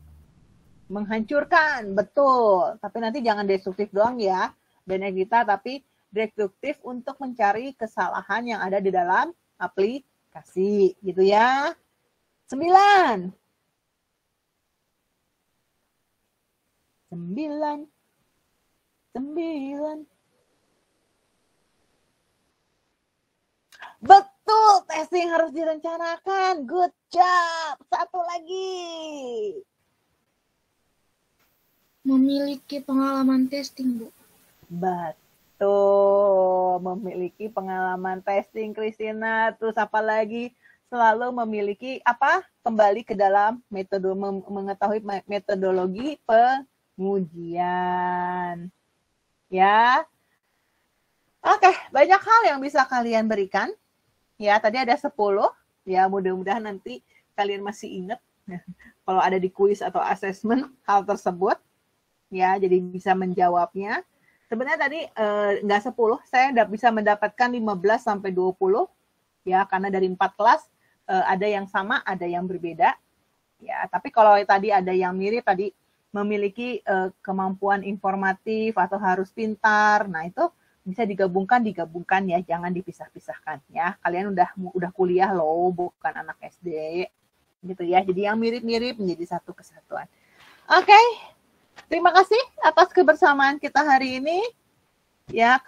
Menghancurkan, betul. Tapi nanti jangan destruktif doang ya, Benedikta, tapi destruktif untuk mencari kesalahan yang ada di dalam aplikasi, gitu ya. 9. 9. Betul, testing harus direncanakan. Good job. 1 lagi. Memiliki pengalaman testing, Bu. Betul, memiliki pengalaman testing, Christina. Terus apa lagi? Selalu memiliki apa? Kembali ke dalam mengetahui metodologi pengujian. Ya. Oke, banyak hal yang bisa kalian berikan. Ya, tadi ada 10. Ya, mudah-mudahan nanti kalian masih ingat kalau ada di kuis atau assessment hal tersebut. Ya, jadi bisa menjawabnya. Sebenarnya tadi nggak 10, saya bisa mendapatkan 15 sampai 20. Ya, karena dari 4 kelas ada yang sama, ada yang berbeda. Ya, tapi kalau tadi ada yang mirip tadi memiliki kemampuan informatif atau harus pintar. Nah, itu bisa digabungkan ya, jangan dipisah-pisahkan ya. Kalian udah kuliah loh, bukan anak SD. Gitu ya. Jadi yang mirip-mirip menjadi satu kesatuan. Oke. Terima kasih atas kebersamaan kita hari ini. Ya.